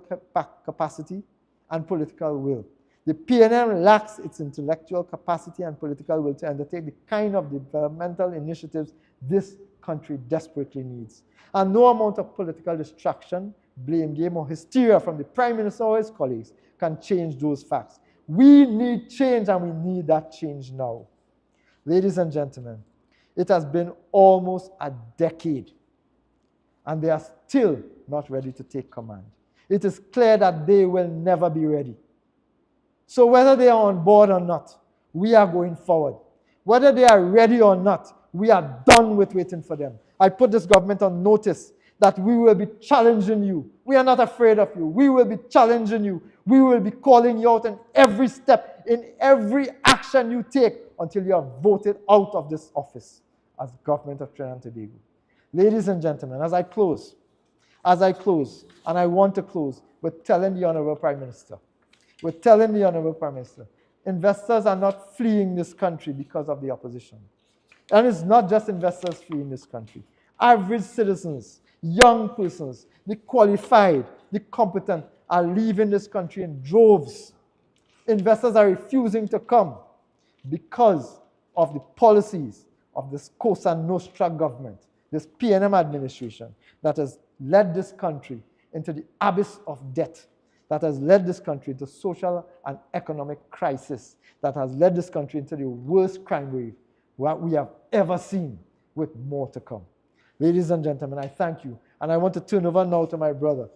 capacity and political will. The PNM lacks its intellectual capacity and political will to undertake the kind of developmental initiatives this country desperately needs. And no amount of political distraction, blame game, or hysteria from the Prime Minister or his colleagues can change those facts. We need change, and we need that change now. Ladies and gentlemen, it has been almost a decade, and they are still not ready to take command. It is clear that they will never be ready. So whether they are on board or not, we are going forward. Whether they are ready or not, we are done with waiting for them. I put this government on notice that we will be challenging you. We are not afraid of you. We will be challenging you. We will be calling you out in every step, in every action you take until you are voted out of this office as government of Trinidad and Tobago. Ladies and gentlemen, as I close, and I want to close with telling the Honorable Prime Minister, investors are not fleeing this country because of the opposition. And it's not just investors fleeing this country. Average citizens, young persons, the qualified, the competent are leaving this country in droves. Investors are refusing to come because of the policies of this Cosa Nostra government, this PNM administration that has led this country into the abyss of debt, that has led this country into social and economic crisis, that has led this country into the worst crime wave what we have ever seen, with more to come. Ladies and gentlemen, I thank you. And I want to turn over now to my brother,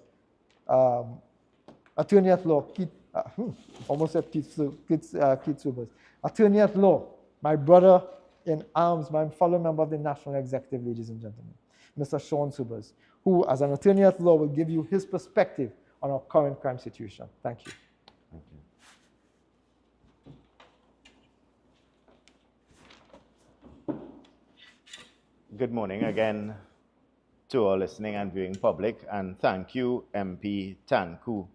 Attorney at Law, almost said Keith Subers. Attorney at Law, my brother in arms, my fellow member of the National Executive, ladies and gentlemen, Mr. Sean Subers, who, as an attorney at law, will give you his perspective on our current crime situation. Thank you. Thank you. Good morning again to our listening and viewing public, and thank you, MP Tancoo,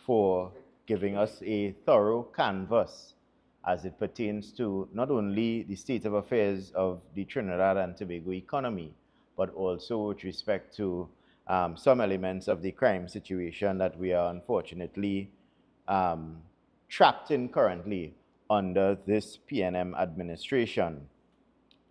for giving us a thorough canvas as it pertains to not only the state of affairs of the Trinidad and Tobago economy, but also with respect to some elements of the crime situation that we are unfortunately trapped in currently under this PNM administration.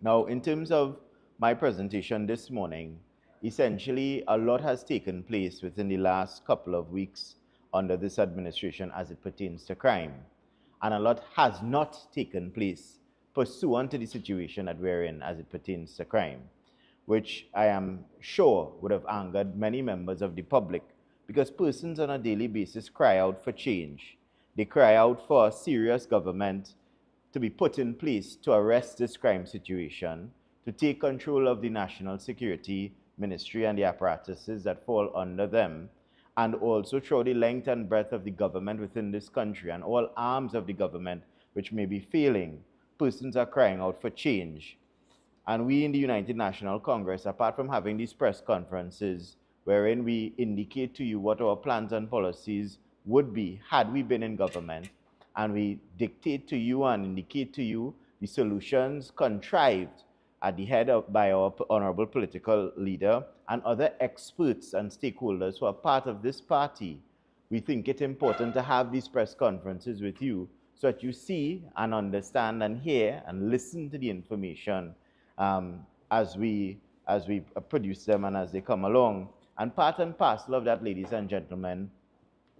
Now, in terms of my presentation this morning, essentially a lot has taken place within the last couple of weeks under this administration as it pertains to crime. And a lot has not taken place pursuant to the situation that we're in as it pertains to crime, which I am sure would have angered many members of the public, because persons on a daily basis cry out for change. They cry out for a serious government to be put in place to arrest this crime situation, to take control of the National Security Ministry and the apparatuses that fall under them, and also through the length and breadth of the government within this country and all arms of the government which may be failing. Persons are crying out for change. And we in the United National Congress, apart from having these press conferences wherein we indicate to you what our plans and policies would be had we been in government, and we dictate to you and indicate to you the solutions contrived at the head of by our honorable political leader and other experts and stakeholders who are part of this party, we think it important to have these press conferences with you so that you see and understand and hear and listen to the information as we produce them and as they come along. And part and parcel of that, ladies and gentlemen,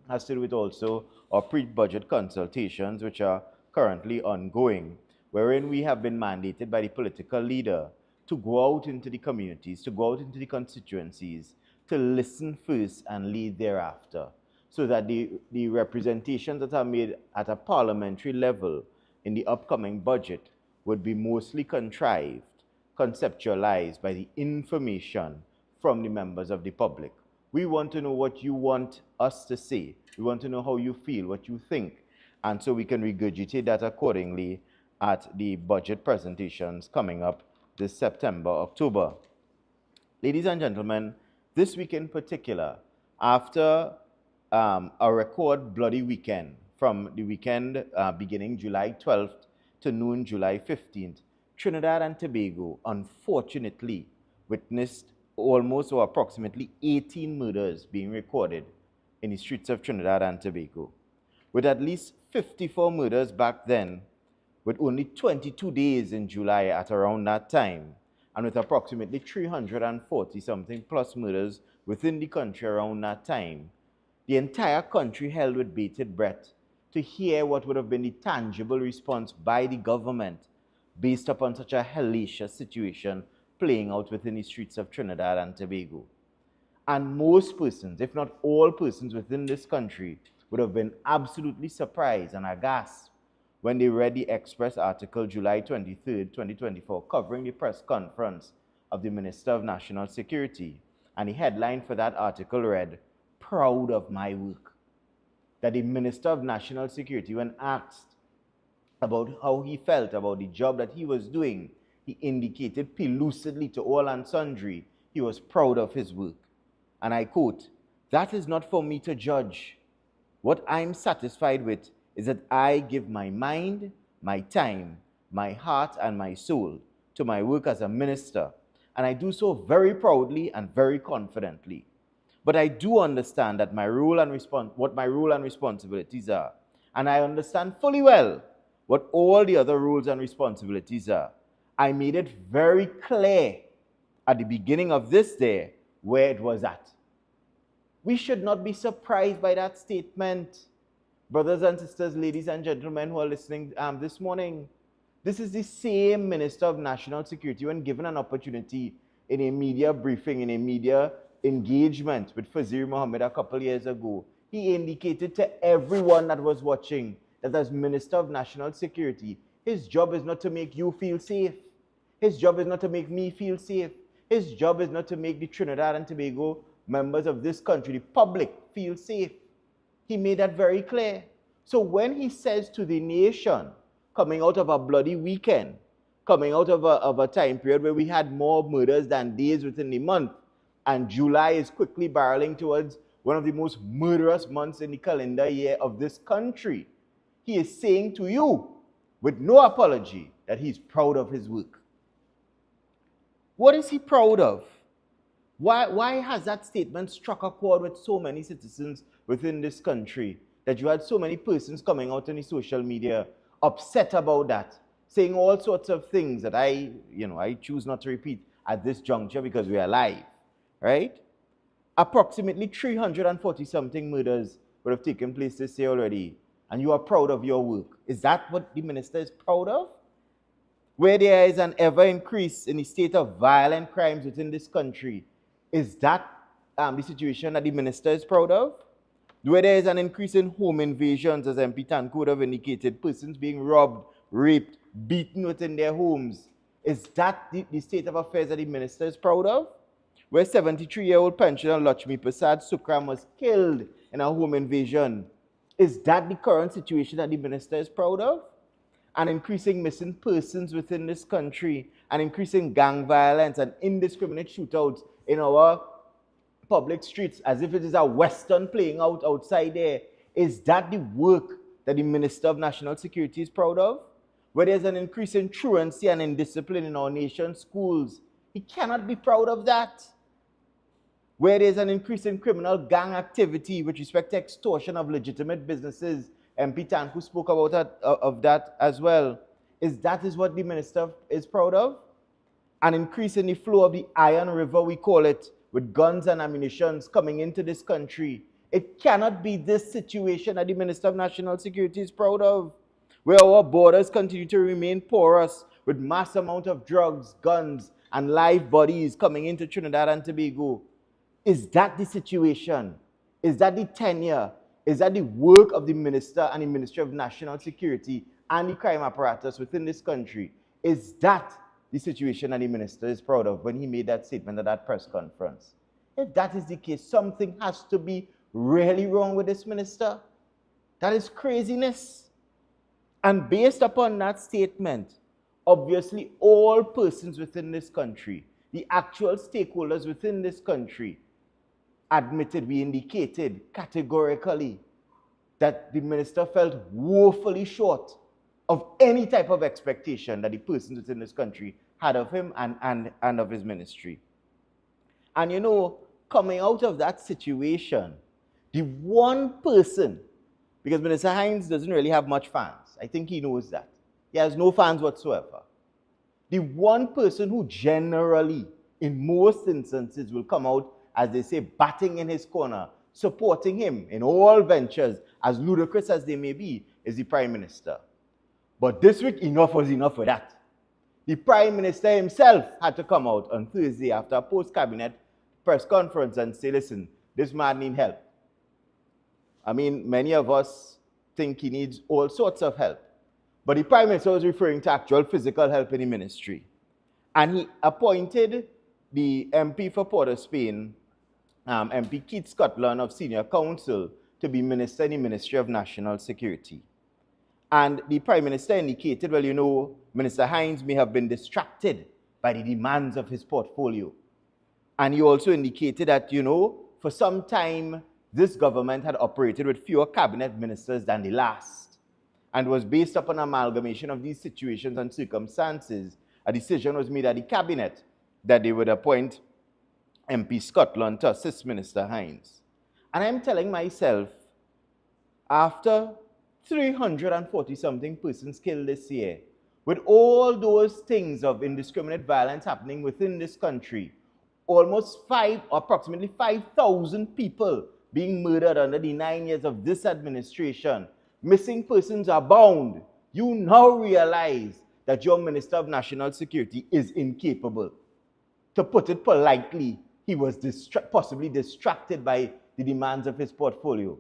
has to do with also our pre-budget consultations, which are currently ongoing, wherein we have been mandated by the political leader to go out into the communities, to go out into the constituencies, to listen first and lead thereafter, so that the representations that are made at a parliamentary level in the upcoming budget would be mostly contrived, conceptualized by the information from the members of the public. We want to know what you want us to say. We want to know how you feel, what you think, and so we can regurgitate that accordingly at the budget presentations coming up this September, October. Ladies and gentlemen, this week in particular, after a record bloody weekend, from the weekend beginning July 12th to noon July 15th, Trinidad and Tobago unfortunately witnessed almost or approximately 18 murders being recorded in the streets of Trinidad and Tobago, with at least 54 murders back then, with only 22 days in July at around that time, and with approximately 340-something plus murders within the country around that time. The entire country held with bated breath to hear what would have been the tangible response by the government based upon such a hellacious situation playing out within the streets of Trinidad and Tobago. And most persons, if not all persons within this country, would have been absolutely surprised and aghast when they read the Express article July 23rd, 2024, covering the press conference of the Minister of National Security. And the headline for that article read, "Proud of my work." That the Minister of National Security, when asked about how he felt about the job that he was doing, he indicated pellucidly to all and sundry he was proud of his work. And I quote, "That is not for me to judge. What I'm satisfied with is that I give my mind, my time, my heart, and my soul to my work as a minister, and I do so very proudly and very confidently. But I do understand that what my role and responsibilities are, and I understand fully well what all the other roles and responsibilities are. I made it very clear at the beginning of this day where it was at." We should not be surprised by that statement. Brothers and sisters, ladies and gentlemen who are listening this morning, this is the same Minister of National Security, when given an opportunity in a media briefing, in a media engagement with Fazir Mohammed a couple years ago, he indicated to everyone that was watching that as Minister of National Security, his job is not to make you feel safe. His job is not to make me feel safe. His job is not to make the Trinidad and Tobago members of this country, the public, feel safe. He made that very clear. So when he says to the nation, coming out of a bloody weekend, coming out of a time period where we had more murders than days within the month, and July is quickly barreling towards one of the most murderous months in the calendar year of this country, he is saying to you, with no apology, that he's proud of his work. What is he proud of? Why has that statement struck a chord with so many citizens within this country, that you had so many persons coming out on the social media upset about that, saying all sorts of things that I choose not to repeat at this juncture because we are live, right? Approximately 340-something murders would have taken place this year already, and you are proud of your work. Is that what the minister is proud of? Where there is an ever increase in the state of violent crimes within this country, is that the situation that the minister is proud of? Where there is an increase in home invasions, as MP Tancoo would have indicated, persons being robbed, raped, beaten within their homes, is that the state of affairs that the minister is proud of? Where 73-year-old pensioner Lakshmi Prasad Sukram was killed in a home invasion, is that the current situation that the minister is proud of? And increasing missing persons within this country, and increasing gang violence and indiscriminate shootouts in our public streets, as if it is a Western playing out outside there. Is that the work that the Minister of National Security is proud of? Where there's an increase in truancy and indiscipline in our nation's schools, he cannot be proud of that. where there's an increase in criminal gang activity with respect to extortion of legitimate businesses. MP Tancoo spoke about that as well. Is what the minister is proud of? An increase in the flow of the Iron River, we call it, with guns and ammunition coming into this country. It cannot be this situation that the Minister of National Security is proud of, where our borders continue to remain porous with mass amount of drugs, guns, and live bodies coming into Trinidad and Tobago. Is that the situation? Is that the tenure? Is that the work of the Minister and the Ministry of National Security and the crime apparatus within this country? Is that the situation that the Minister is proud of when he made that statement at that press conference? If that is the case, something has to be really wrong with this Minister. That is craziness. And based upon that statement, obviously all persons within this country, the actual stakeholders within this country, admitted, we indicated categorically that the Minister felt woefully short of any type of expectation that the persons within this country had of him and of his ministry. And you know, coming out of that situation, the one person, because Minister Hines doesn't really have much fans, I think he knows that. He has no fans whatsoever. The one person who generally, in most instances, will come out, as they say, batting in his corner, supporting him in all ventures, as ludicrous as they may be, is the Prime Minister. But this week, enough was enough for that. The Prime Minister himself had to come out on Thursday after a post-cabinet press conference and say, listen, this man needs help. I mean, many of us think he needs all sorts of help. But the Prime Minister was referring to actual physical help in the ministry. And he appointed the MP for Port of Spain, MP Keith Scotland of Senior Counsel, to be Minister in the Ministry of National Security. And the Prime Minister indicated, well, you know, Minister Hines may have been distracted by the demands of his portfolio. And he also indicated that, you know, for some time, this government had operated with fewer cabinet ministers than the last, and was based upon an amalgamation of these situations and circumstances. A decision was made at the cabinet that they would appoint MP Scotland to assist Minister Hines. And I'm telling myself, after 340-something persons killed this year, with all those things of indiscriminate violence happening within this country, approximately 5,000 people being murdered under the 9 years of this administration, missing persons are bound, you now realize that your Minister of National Security is incapable. To put it politely, he was possibly distracted by the demands of his portfolio.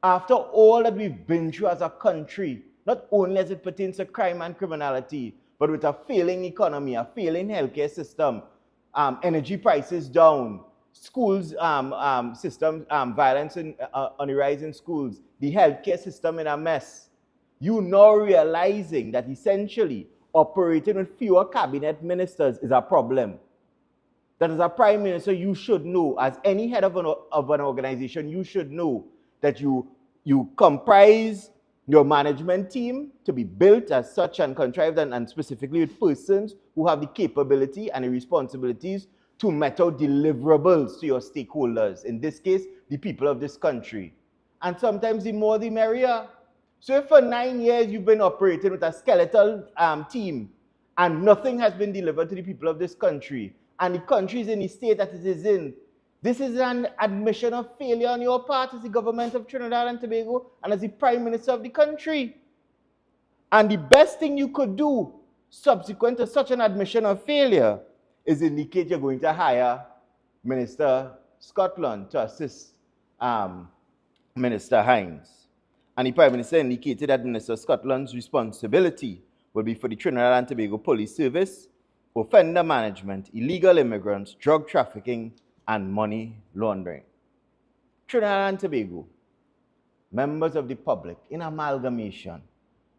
After all that we've been through as a country, not only as it pertains to crime and criminality, but with a failing economy, a failing healthcare system, energy prices down, schools violence on the rise in schools, the healthcare system in a mess, you now realizing that essentially operating with fewer cabinet ministers is a problem. That as a Prime Minister, you should know, as any head of an organization, you should know that you comprise your management team to be built as such and contrived and specifically with persons who have the capability and the responsibilities to met out deliverables to your stakeholders, in this case, the people of this country. And sometimes the more the merrier. So if for 9 years you've been operating with a skeletal team and nothing has been delivered to the people of this country, and the country is in the state that it is in, this is an admission of failure on your part as the government of Trinidad and Tobago and as the Prime Minister of the country. And the best thing you could do subsequent to such an admission of failure is indicate you're going to hire Minister Scotland to assist Minister Hines. And the Prime Minister indicated that Minister Scotland's responsibility will be for the Trinidad and Tobago Police Service, offender management, illegal immigrants, drug trafficking, and money laundering. Trinidad and Tobago, members of the public, in amalgamation,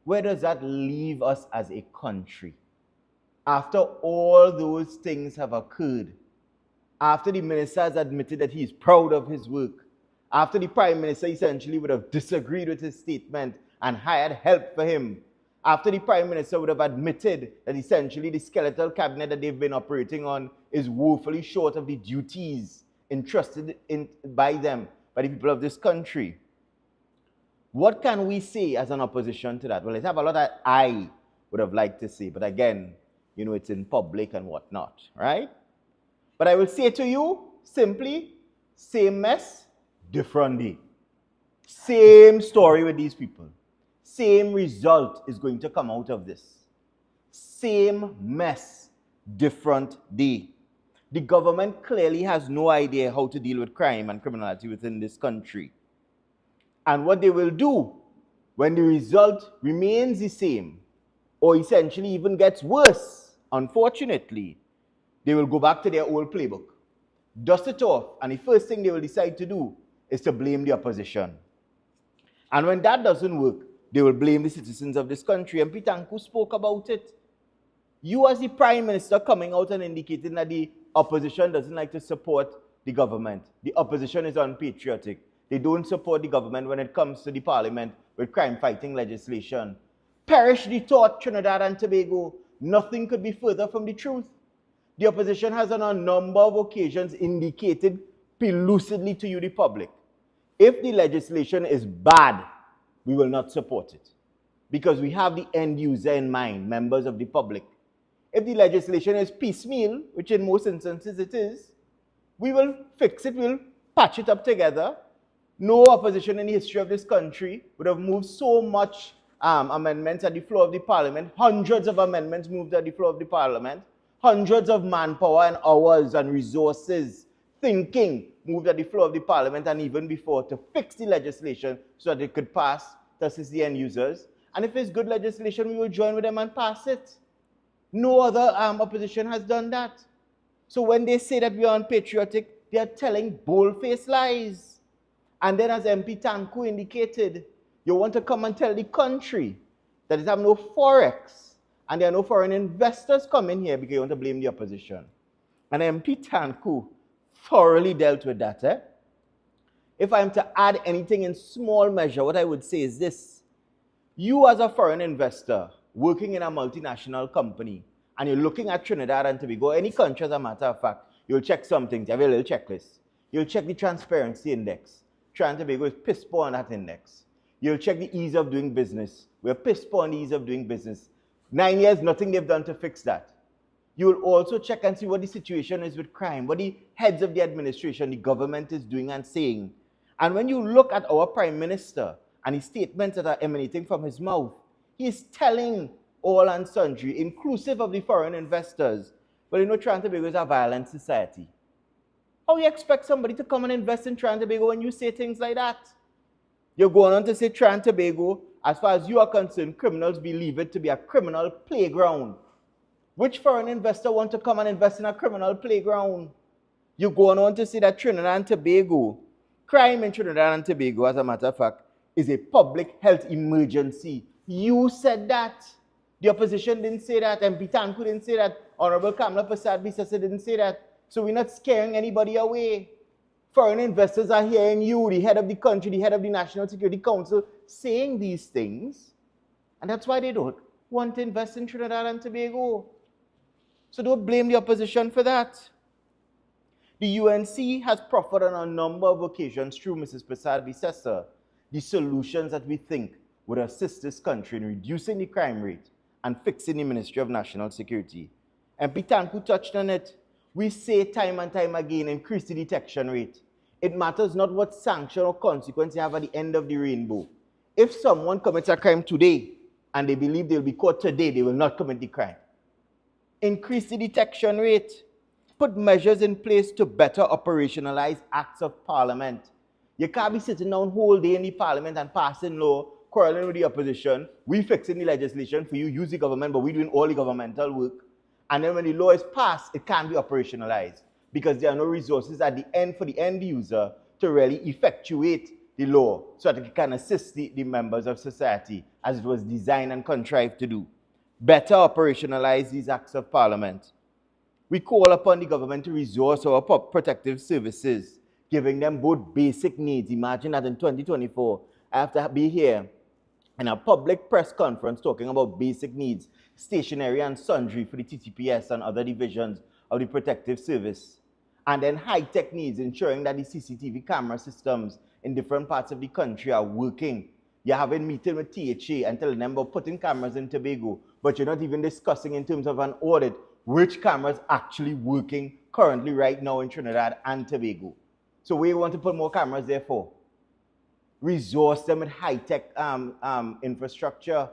where does that leave us as a country? After all those things have occurred, after the minister has admitted that he is proud of his work, after the Prime Minister essentially would have disagreed with his statement and hired help for him, after the Prime Minister would have admitted that essentially the skeletal cabinet that they've been operating on is woefully short of the duties entrusted in by them, by the people of this country. What can we say as an opposition to that? Well, I have a lot that I would have liked to say, but again, you know, it's in public and whatnot, right? But I will say to you, simply, same mess, different day. Same story with these people. Same result is going to come out of this. Same mess, different day. The government clearly has no idea how to deal with crime and criminality within this country. And what they will do when the result remains the same, or essentially even gets worse, unfortunately, they will go back to their old playbook, dust it off, and the first thing they will decide to do is to blame the opposition. And when that doesn't work, they will blame the citizens of this country. And Tancoo spoke about it. You as the Prime Minister coming out and indicating that the opposition doesn't like to support the government. The opposition is unpatriotic. They don't support the government when it comes to the parliament with crime-fighting legislation. Perish the thought, Trinidad and Tobago. Nothing could be further from the truth. The opposition has on a number of occasions indicated lucidly to you, the public, if the legislation is bad, we will not support it. Because we have the end user in mind, members of the public. If the legislation is piecemeal, which in most instances it is, we will fix it, we'll patch it up together. No opposition in the history of this country would have moved so much amendments at the floor of the parliament, hundreds of amendments moved at the floor of the parliament, hundreds of manpower and hours and resources, thinking, moved at the floor of the parliament and even before to fix the legislation so that it could pass to assist the end users. And if it's good legislation, we will join with them and pass it. No other opposition has done that. So when they say that we are unpatriotic, they are telling bold-faced lies. And then as MP Tancoo indicated, you want to come and tell the country that it have no forex and there are no foreign investors coming here because you want to blame the opposition. And MP Tancoo thoroughly dealt with that. If I'm to add anything in small measure, what I would say is this. You as a foreign investor working in a multinational company and you're looking at Trinidad and Tobago, any country as a matter of fact, you'll check some things. You have a little checklist. You'll check the transparency index. Trinidad and Tobago is pissed poor on that index. You'll check the ease of doing business. We're pissed poor on the ease of doing business. 9 years, nothing they've done to fix that. You will also check and see what the situation is with crime, what the heads of the administration, the government is doing and saying. And when you look at our Prime Minister and the statements that are emanating from his mouth, he is telling all and sundry, inclusive of the foreign investors, well, you know, Trinidad and Tobago is a violent society. How do you expect somebody to come and invest in Trinidad and Tobago when you say things like that? You're going on to say Trinidad and Tobago, as far as you are concerned, criminals believe it to be a criminal playground. Which foreign investor want to come and invest in a criminal playground? You're going on to say that Trinidad and Tobago, crime in Trinidad and Tobago, as a matter of fact, is a public health emergency. You said that. The opposition didn't say that. MP Tancoo didn't say that. Honorable Kamala Prasad-Bisasa didn't say that. So we're not scaring anybody away. Foreign investors are hearing you, the head of the country, the head of the National Security Council, saying these things. And that's why they don't want to invest in Trinidad and Tobago. So don't blame the opposition for that. The UNC has proffered on a number of occasions through Mrs. Prasad-Bisasa the solutions that we think would assist this country in reducing the crime rate and fixing the Ministry of National Security. MP Tancoo touched on it. We say time and time again, increase the detection rate. It matters not what sanction or consequence you have at the end of the rainbow. If someone commits a crime today and they believe they'll be caught today, they will not commit the crime. Increase the detection rate. Put measures in place to better operationalize acts of parliament. You can't be sitting down whole day in the parliament and passing law, quarreling with the opposition. We fixing the legislation for you, use the government, but we're doing all the governmental work. And then when the law is passed, it can't be operationalized because there are no resources at the end for the end user to really effectuate the law so that it can assist the members of society as it was designed and contrived to do. Better operationalize these acts of parliament. We call upon the government to resource our protective services, giving them both basic needs. Imagine that in 2024, I have to be here in a public press conference talking about basic needs, stationery and sundry for the TTPS and other divisions of the protective service. And then high-tech needs, ensuring that the CCTV camera systems in different parts of the country are working. You're having meeting with THA and telling them about putting cameras in Tobago, but you're not even discussing in terms of an audit which cameras actually working currently right now in Trinidad and Tobago. So we want to put more cameras there for. Resource them with high-tech infrastructure.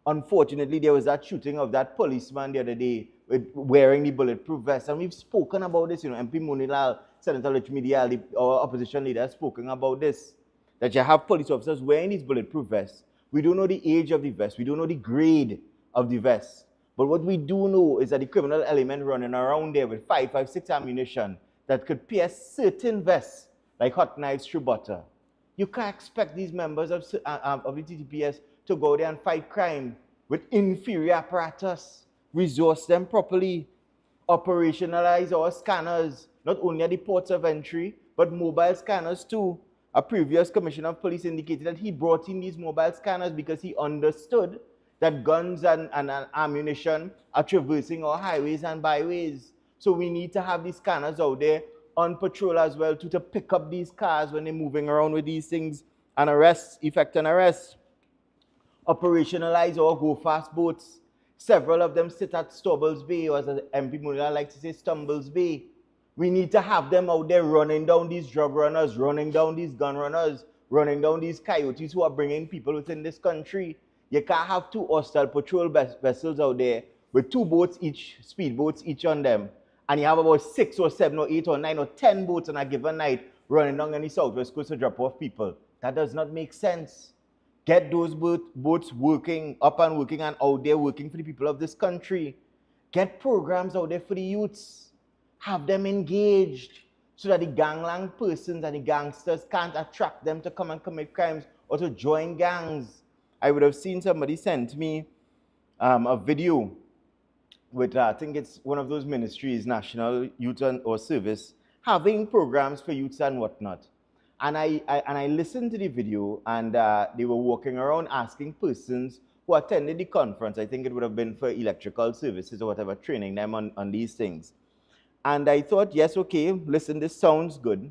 Unfortunately, there was that shooting of that policeman the other day wearing the bulletproof vest. And we've spoken about this, MP Munilal, Senator Lachmidial, our opposition leader, has spoken about this. That you have police officers wearing these bulletproof vests. We don't know the age of the vest. We don't know the grade of the vest. But what we do know is that the criminal element running around there with 5.56 ammunition that could pierce certain vests like hot knives through butter. You can't expect these members of the TTPS to go there and fight crime with inferior apparatus, resource them properly, operationalize our scanners, not only at the ports of entry, but mobile scanners too. A previous commissioner of police indicated that he brought in these mobile scanners because he understood that guns and ammunition are traversing our highways and byways. So we need to have these scanners out there on patrol as well to pick up these cars when they're moving around with these things and effect an arrest. Operationalize our go-fast boats. Several of them sit at Stubbles Bay, or as MP Munila likes to say, Stumbles Bay. We need to have them out there running down these drug runners, running down these gun runners, running down these coyotes who are bringing people within this country. You can't have 2 hostile patrol vessels out there with 2 boats each, speedboats each on them. And you have about 6 or 7 or 8 or 9 or 10 boats on a given night running down on the southwest coast to drop off people. That does not make sense. Get those boats working, up and working and out there working for the people of this country. Get programs out there for the youths. Have them engaged so that the gangland persons and the gangsters can't attract them to come and commit crimes or to join gangs. I would have seen somebody sent me a video with, I think it's one of those ministries, National Youth or Service, having programs for youths and whatnot. And I listened to the video, and they were walking around asking persons who attended the conference, I think it would have been for electrical services or whatever, training them on these things. And I thought, yes, okay, listen, this sounds good.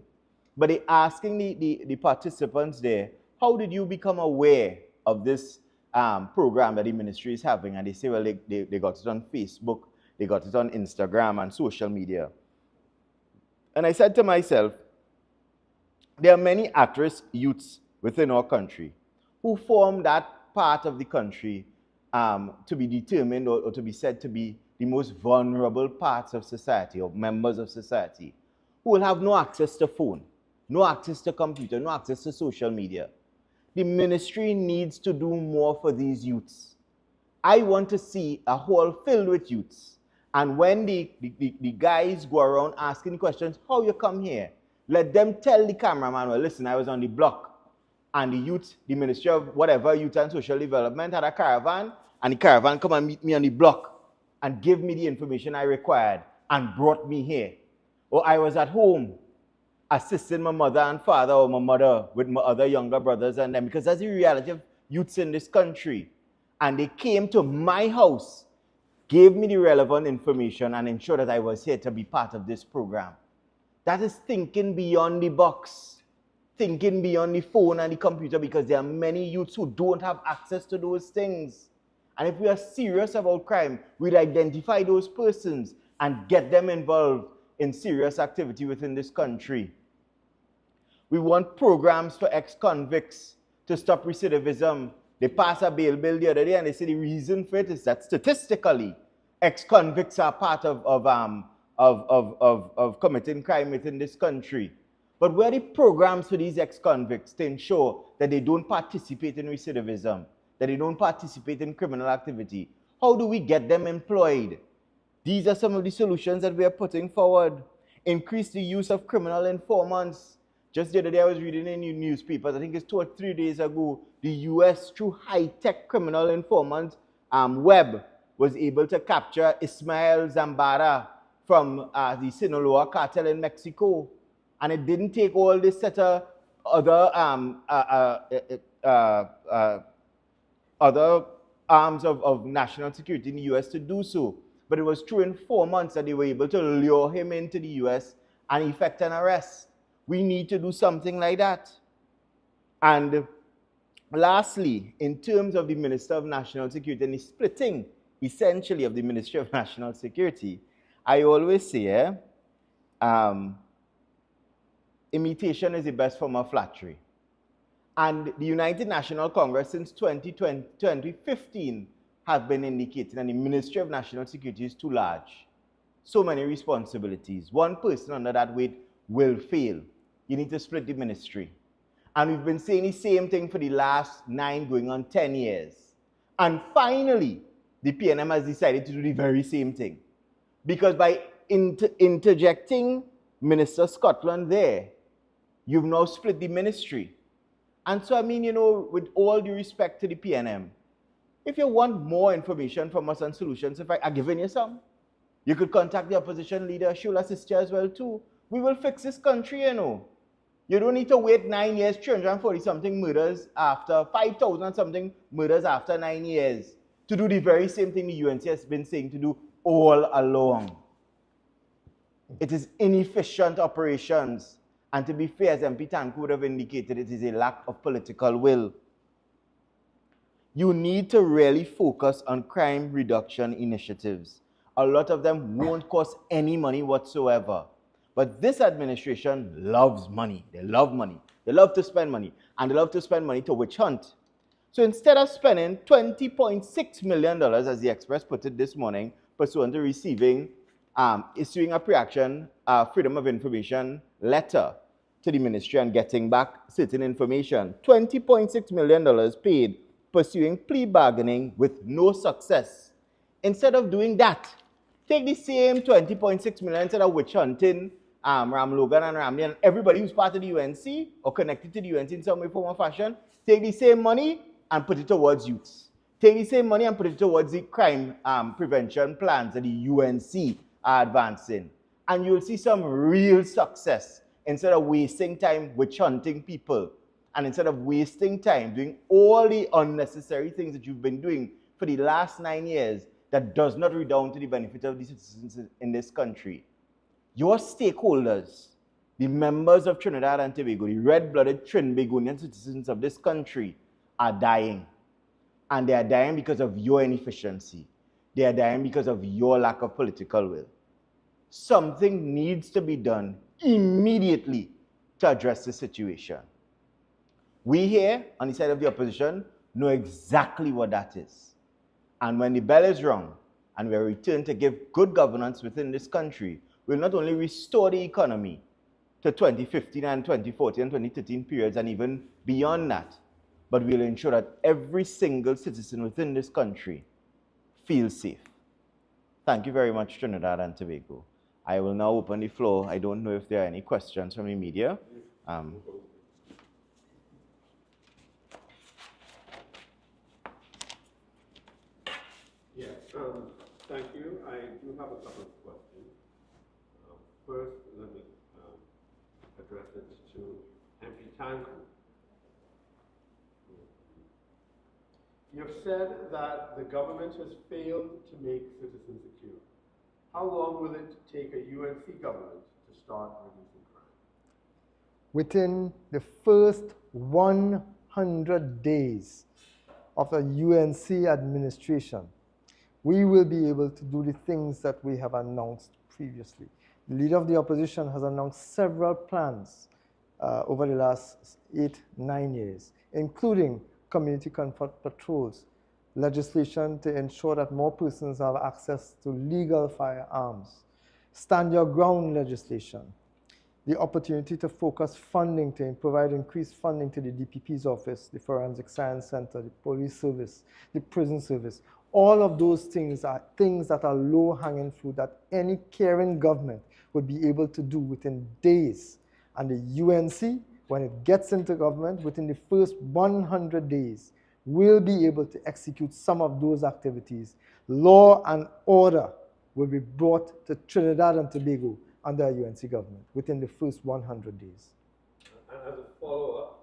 But they asking the participants there, how did you become aware of this program that the ministry is having? And they say, well, they got it on Facebook, they got it on Instagram and social media. And I said to myself, there are many at-risk youths within our country who form that part of the country to be determined or to be said to be the most vulnerable parts of society or members of society, who will have no access to phone, no access to computer, no access to social media. The ministry needs to do more for these youths. I want to see a hall filled with youths. And when the guys go around asking questions, how you come here? Let them tell the cameraman, well, listen, I was on the block. And the youth, the Ministry of whatever, Youth and Social Development had a caravan, and the caravan come and meet me on the block and give me the information I required and brought me here. Or I was at home assisting my mother and father or my mother with my other younger brothers and them, because that's the reality of youths in this country. And they came to my house, gave me the relevant information and ensured that I was here to be part of this program. That is thinking beyond the box, thinking beyond the phone and the computer, because there are many youths who don't have access to those things. And if we are serious about crime, we'd identify those persons and get them involved in serious activity within this country. We want programs for ex-convicts to stop recidivism. They passed a bail bill the other day and they say the reason for it is that statistically, ex-convicts are part of committing crime within this country. But where are the programs for these ex-convicts to ensure that they don't participate in recidivism, that they don't participate in criminal activity? How do we get them employed? These are some of the solutions that we are putting forward. Increase the use of criminal informants. Just the other day I was reading in the newspapers, I think it's 2 or 3 days ago, the US, through high-tech criminal informant web, was able to capture Ismael Zambara from the Sinaloa cartel in Mexico. And it didn't take all this set of other arms of national security in the US to do so. But it was through informants that they were able to lure him into the US and effect an arrest. We need to do something like that. And lastly, in terms of the Minister of National Security and the splitting, essentially, of the Ministry of National Security, I always say, imitation is the best form of flattery. And the United National Congress since 2015 have been indicating that the Ministry of National Security is too large. So many responsibilities. One person under that weight will fail. You need to split the ministry. And we've been saying the same thing for the last 9 going on 10 years. And finally, the PNM has decided to do the very same thing. Because by interjecting Minister Scotland there, you've now split the ministry. And so, I mean, you know, with all due respect to the PNM, if you want more information from us on solutions, in fact, I've given you some. You could contact the opposition leader. She'll assist you as well, too. We will fix this country, you know. You don't need to wait 9 years, 340-something murders after, 5,000-something murders after 9 years to do the very same thing the UNC has been saying to do all along. It is inefficient operations. And to be fair, as MP Tancoo would have indicated, it is a lack of political will. You need to really focus on crime reduction initiatives. A lot of them won't cost any money whatsoever. But this administration loves money. They love money. They love to spend money. And they love to spend money to witch hunt. So instead of spending $20.6 million, as the Express put it this morning, pursuant to issuing a pre-action Freedom of Information letter to the ministry and getting back certain information, $20.6 million paid pursuing plea bargaining with no success. Instead of doing that, take the same $20.6 million instead of witch hunting Ram Logan and Ramley and everybody who's part of the UNC or connected to the UNC in some way, form, or fashion, take the same money and put it towards youths. Take the same money and put it towards the crime prevention plans that the UNC are advancing. And you'll see some real success instead of wasting time witch hunting people and instead of wasting time doing all the unnecessary things that you've been doing for the last 9 years that does not redound to the benefit of the citizens in this country. Your stakeholders, the members of Trinidad and Tobago, the red-blooded Trinbagonian citizens of this country are dying. And they are dying because of your inefficiency. They are dying because of your lack of political will. Something needs to be done immediately to address the situation. We here, on the side of the opposition, know exactly what that is. And when the bell is rung, and we are returned to give good governance within this country, we'll not only restore the economy to 2015 and 2014 and 2013 periods, and even beyond that, but we'll ensure that every single citizen within this country feels safe. Thank you very much, Trinidad and Tobago. I will now open the floor. I don't know if there are any questions from the media. Thank you. I do have a couple of questions. First, let me address it to MP Tancoo. You've said that the government has failed to make citizens secure. How long will it take a UNC government to start reducing crime? Within the first 100 days of the UNC administration, we will be able to do the things that we have announced previously. The leader of the opposition has announced several plans over the last 8-9 years, including community comfort patrols, legislation to ensure that more persons have access to legal firearms, stand your ground legislation, the opportunity to focus funding to provide increased funding to the DPP's office, the Forensic Science Center, the police service, the prison service. All of those things are things that are low-hanging fruit that any caring government would be able to do within days. And the UNC, when it gets into government, within the first 100 days, will be able to execute some of those activities. Law and order will be brought to Trinidad and Tobago under a UNC government within the first 100 days. As a follow-up,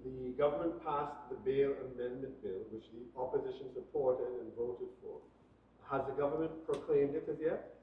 the government passed the bail amendment bill, which the opposition supported and voted for. Has the government proclaimed it as yet?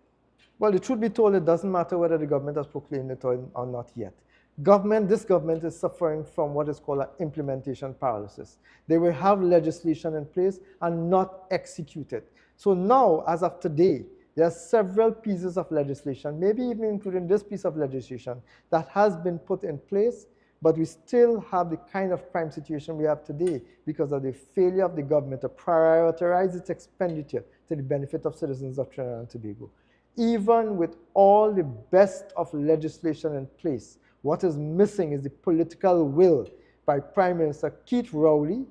Well, the truth be told, it doesn't matter whether the government has proclaimed it or not yet. This government is suffering from what is called an implementation paralysis. They will have legislation in place and not execute it. So now, as of today, there are several pieces of legislation, maybe even including this piece of legislation, that has been put in place, but we still have the kind of crime situation we have today because of the failure of the government to prioritize its expenditure to the benefit of citizens of Trinidad and Tobago. Even with all the best of legislation in place, what is missing is the political will by Prime Minister Keith Rowley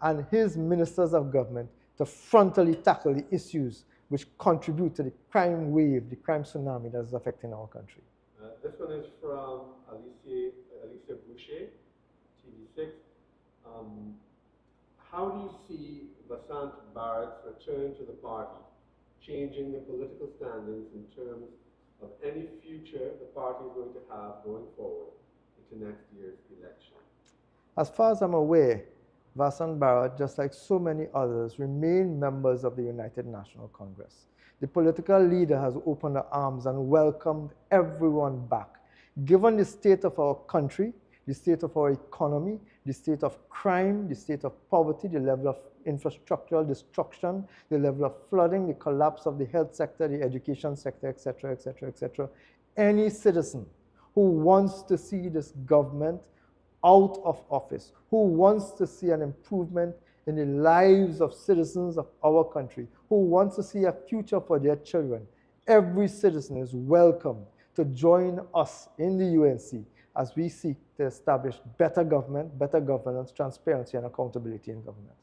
and his ministers of government to frontally tackle the issues which contribute to the crime wave, the crime tsunami that is affecting our country. This one is from Alicia Boucher, TV6. How do you see Vasant Bharat's return to the party changing the political standings in terms of any future the party is going to have going forward into next year's election? As far as I'm aware, Vasant Bharat, just like so many others, remain members of the United National Congress. The political leader has opened her arms and welcomed everyone back. Given the state of our country, the state of our economy, the state of crime, the state of poverty, the level of infrastructural destruction, the level of flooding, the collapse of the health sector, the education sector, etc., etc., etc. Any citizen who wants to see this government out of office, who wants to see an improvement in the lives of citizens of our country, who wants to see a future for their children, every citizen is welcome to join us in the UNC as we seek to establish better government, better governance, transparency, and accountability in government.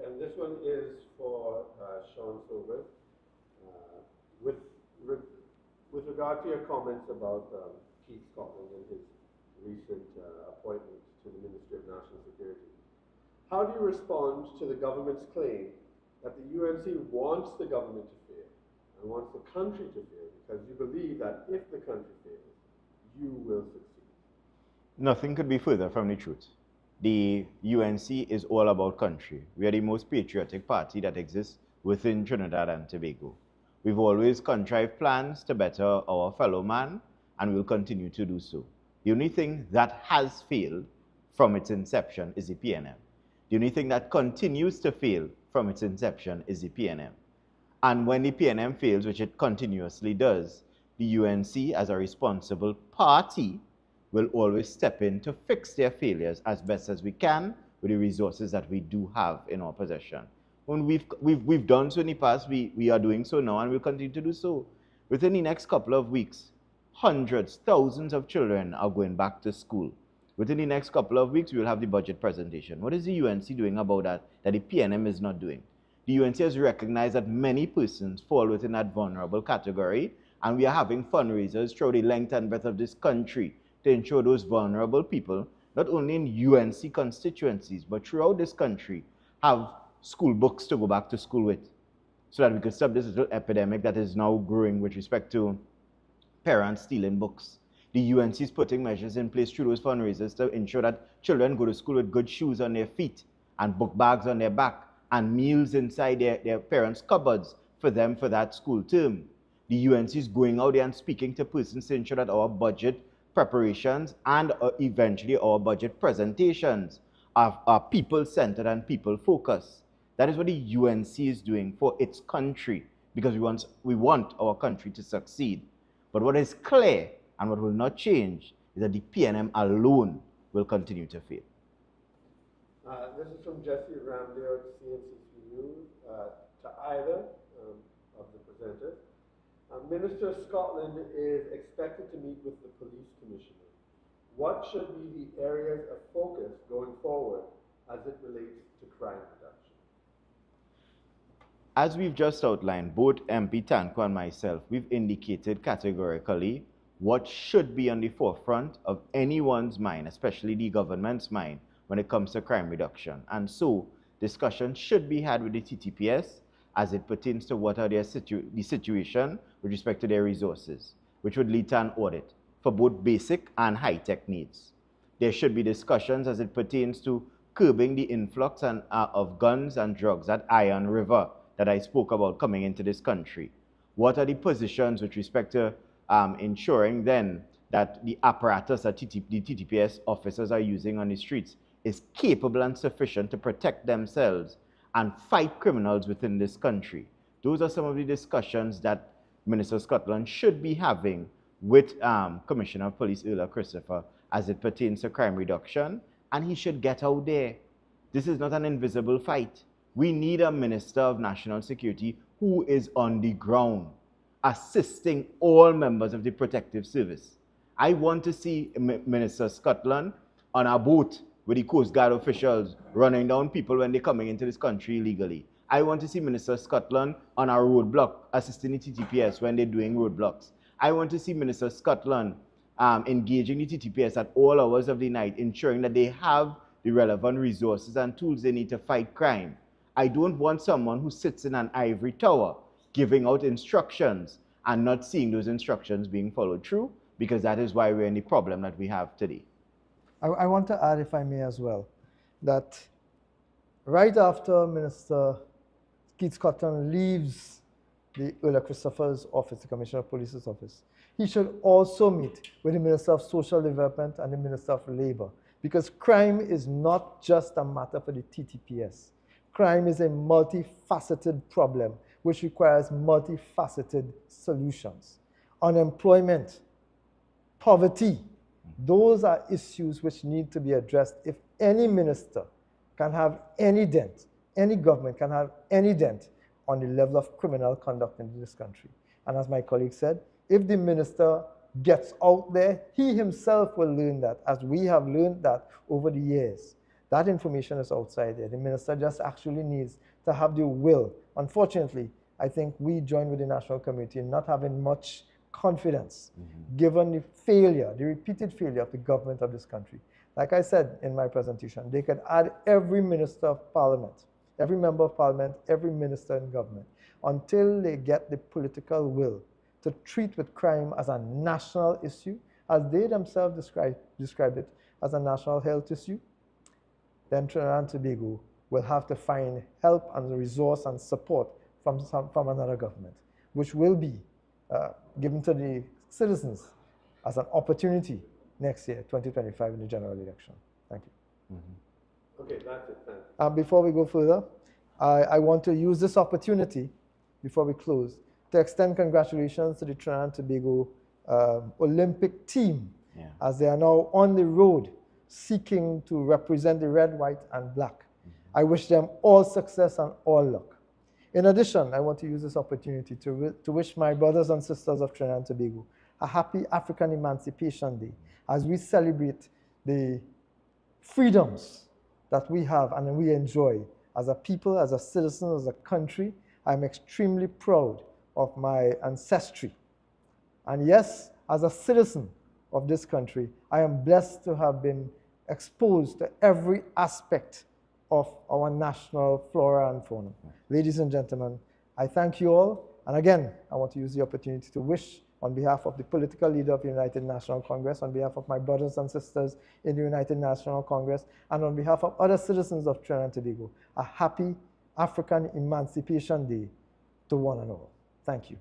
And this one is for Sean Sobers. With regard to your comments about Keith Scotland and his recent appointment to the Ministry of National Security, how do you respond to the government's claim that the UNC wants the government to fail and wants the country to fail because you believe that if the country fails, you will succeed? Nothing could be further from the truth. The UNC is all about country. We are the most patriotic party that exists within Trinidad and Tobago. We've always contrived plans to better our fellow man, and we'll continue to do so. The only thing that has failed from its inception is the PNM. The only thing that continues to fail from its inception is the PNM. And when the PNM fails, which it continuously does, the UNC, as a responsible party, will always step in to fix their failures as best as we can with the resources that we do have in our possession. When we've done so in the past, we are doing so now, and we'll continue to do so. Within the next couple of weeks, hundreds, thousands of children are going back to school. Within the next couple of weeks, we will have the budget presentation. What is the UNC doing about that the PNM is not doing? The UNC has recognized that many persons fall within that vulnerable category, and we are having fundraisers throughout the length and breadth of this country to ensure those vulnerable people, not only in UNC constituencies, but throughout this country, have school books to go back to school with, so that we could stop this little epidemic that is now growing with respect to parents stealing books. The UNC is putting measures in place through those fundraisers to ensure that children go to school with good shoes on their feet and book bags on their back and meals inside their parents' cupboards for them for that school term. The UNC is going out there and speaking to persons to ensure that our budget preparations and eventually our budget presentations are people-centered and people-focused. That is what the UNC is doing for its country, because we want our country to succeed. But what is clear and what will not change is that the PNM alone will continue to fail. This is from Jesse Ramdale, CNCC News, to either of the presenters. Minister Scotland is expected to meet with the police commissioner. What should be the areas of focus going forward as it relates to crime reduction? As we've just outlined, both MP Tancoo and myself, we've indicated categorically what should be on the forefront of anyone's mind, especially the government's mind, when it comes to crime reduction. And so, discussion should be had with the TTPS as it pertains to what are the situation with respect to their resources, which would lead to an audit for both basic and high-tech needs. There should be discussions as it pertains to curbing the influx of guns and drugs at Iron River that I spoke about coming into this country. What are the positions with respect to ensuring then that the apparatus that the TTPS officers are using on the streets is capable and sufficient to protect themselves and fight criminals within this country? Those are some of the discussions that Minister Scotland should be having with Commissioner of Police Ula Christopher as it pertains to crime reduction, and he should get out there. This is not an invisible fight. We need a Minister of National Security who is on the ground, assisting all members of the protective service. I want to see Minister Scotland on a boat with the Coast Guard officials running down people when they're coming into this country illegally. I want to see Minister Scotland on a roadblock assisting the TTPS when they're doing roadblocks. I want to see Minister Scotland engaging the TTPS at all hours of the night, ensuring that they have the relevant resources and tools they need to fight crime. I don't want someone who sits in an ivory tower giving out instructions and not seeing those instructions being followed through, because that is why we're in the problem that we have today. I want to add, if I may as well, that right after Minister Keith Scotland leaves the Ula Christopher's office, the Commissioner of Police's office, he should also meet with the Minister of Social Development and the Minister of Labor, because crime is not just a matter for the TTPS. Crime is a multifaceted problem which requires multifaceted solutions. Unemployment, poverty, those are issues which need to be addressed. If any minister can have any dent, any government can have any dent on the level of criminal conduct in this country. And as my colleague said, if the minister gets out there, he himself will learn that, as we have learned that over the years. That information is outside there. The minister just actually needs to have the will. Unfortunately, I think we join with the national community in not having much confidence, given the failure, the repeated failure of the government of this country. Like I said in my presentation, they could add every minister of parliament, every member of parliament, every minister in government, until they get the political will to treat with crime as a national issue, as they themselves described it as a national health issue. Then Trinidad and Tobago will have to find help and resource and support from another government, which will be given to the citizens as an opportunity next year, 2025, in the general election. Thank you. Okay, that's it. Thanks. Before we go further, I want to use this opportunity, before we close, to extend congratulations to the Trinidad and Tobago Olympic team, as they are now on the road seeking to represent the red, white, and black. I wish them all success and all luck. In addition, I want to use this opportunity to wish my brothers and sisters of Trinidad and Tobago a happy African Emancipation Day, as we celebrate the freedoms that we have and we enjoy as a people, as a citizen, as a country. I'm extremely proud of my ancestry. And yes, as a citizen of this country, I am blessed to have been exposed to every aspect of our national flora and fauna. Ladies and gentlemen, I thank you all. And again, I want to use the opportunity to wish, on behalf of the political leader of the United National Congress, on behalf of my brothers and sisters in the United National Congress, and on behalf of other citizens of Trinidad and Tobago, a happy African Emancipation Day to one and all. Thank you.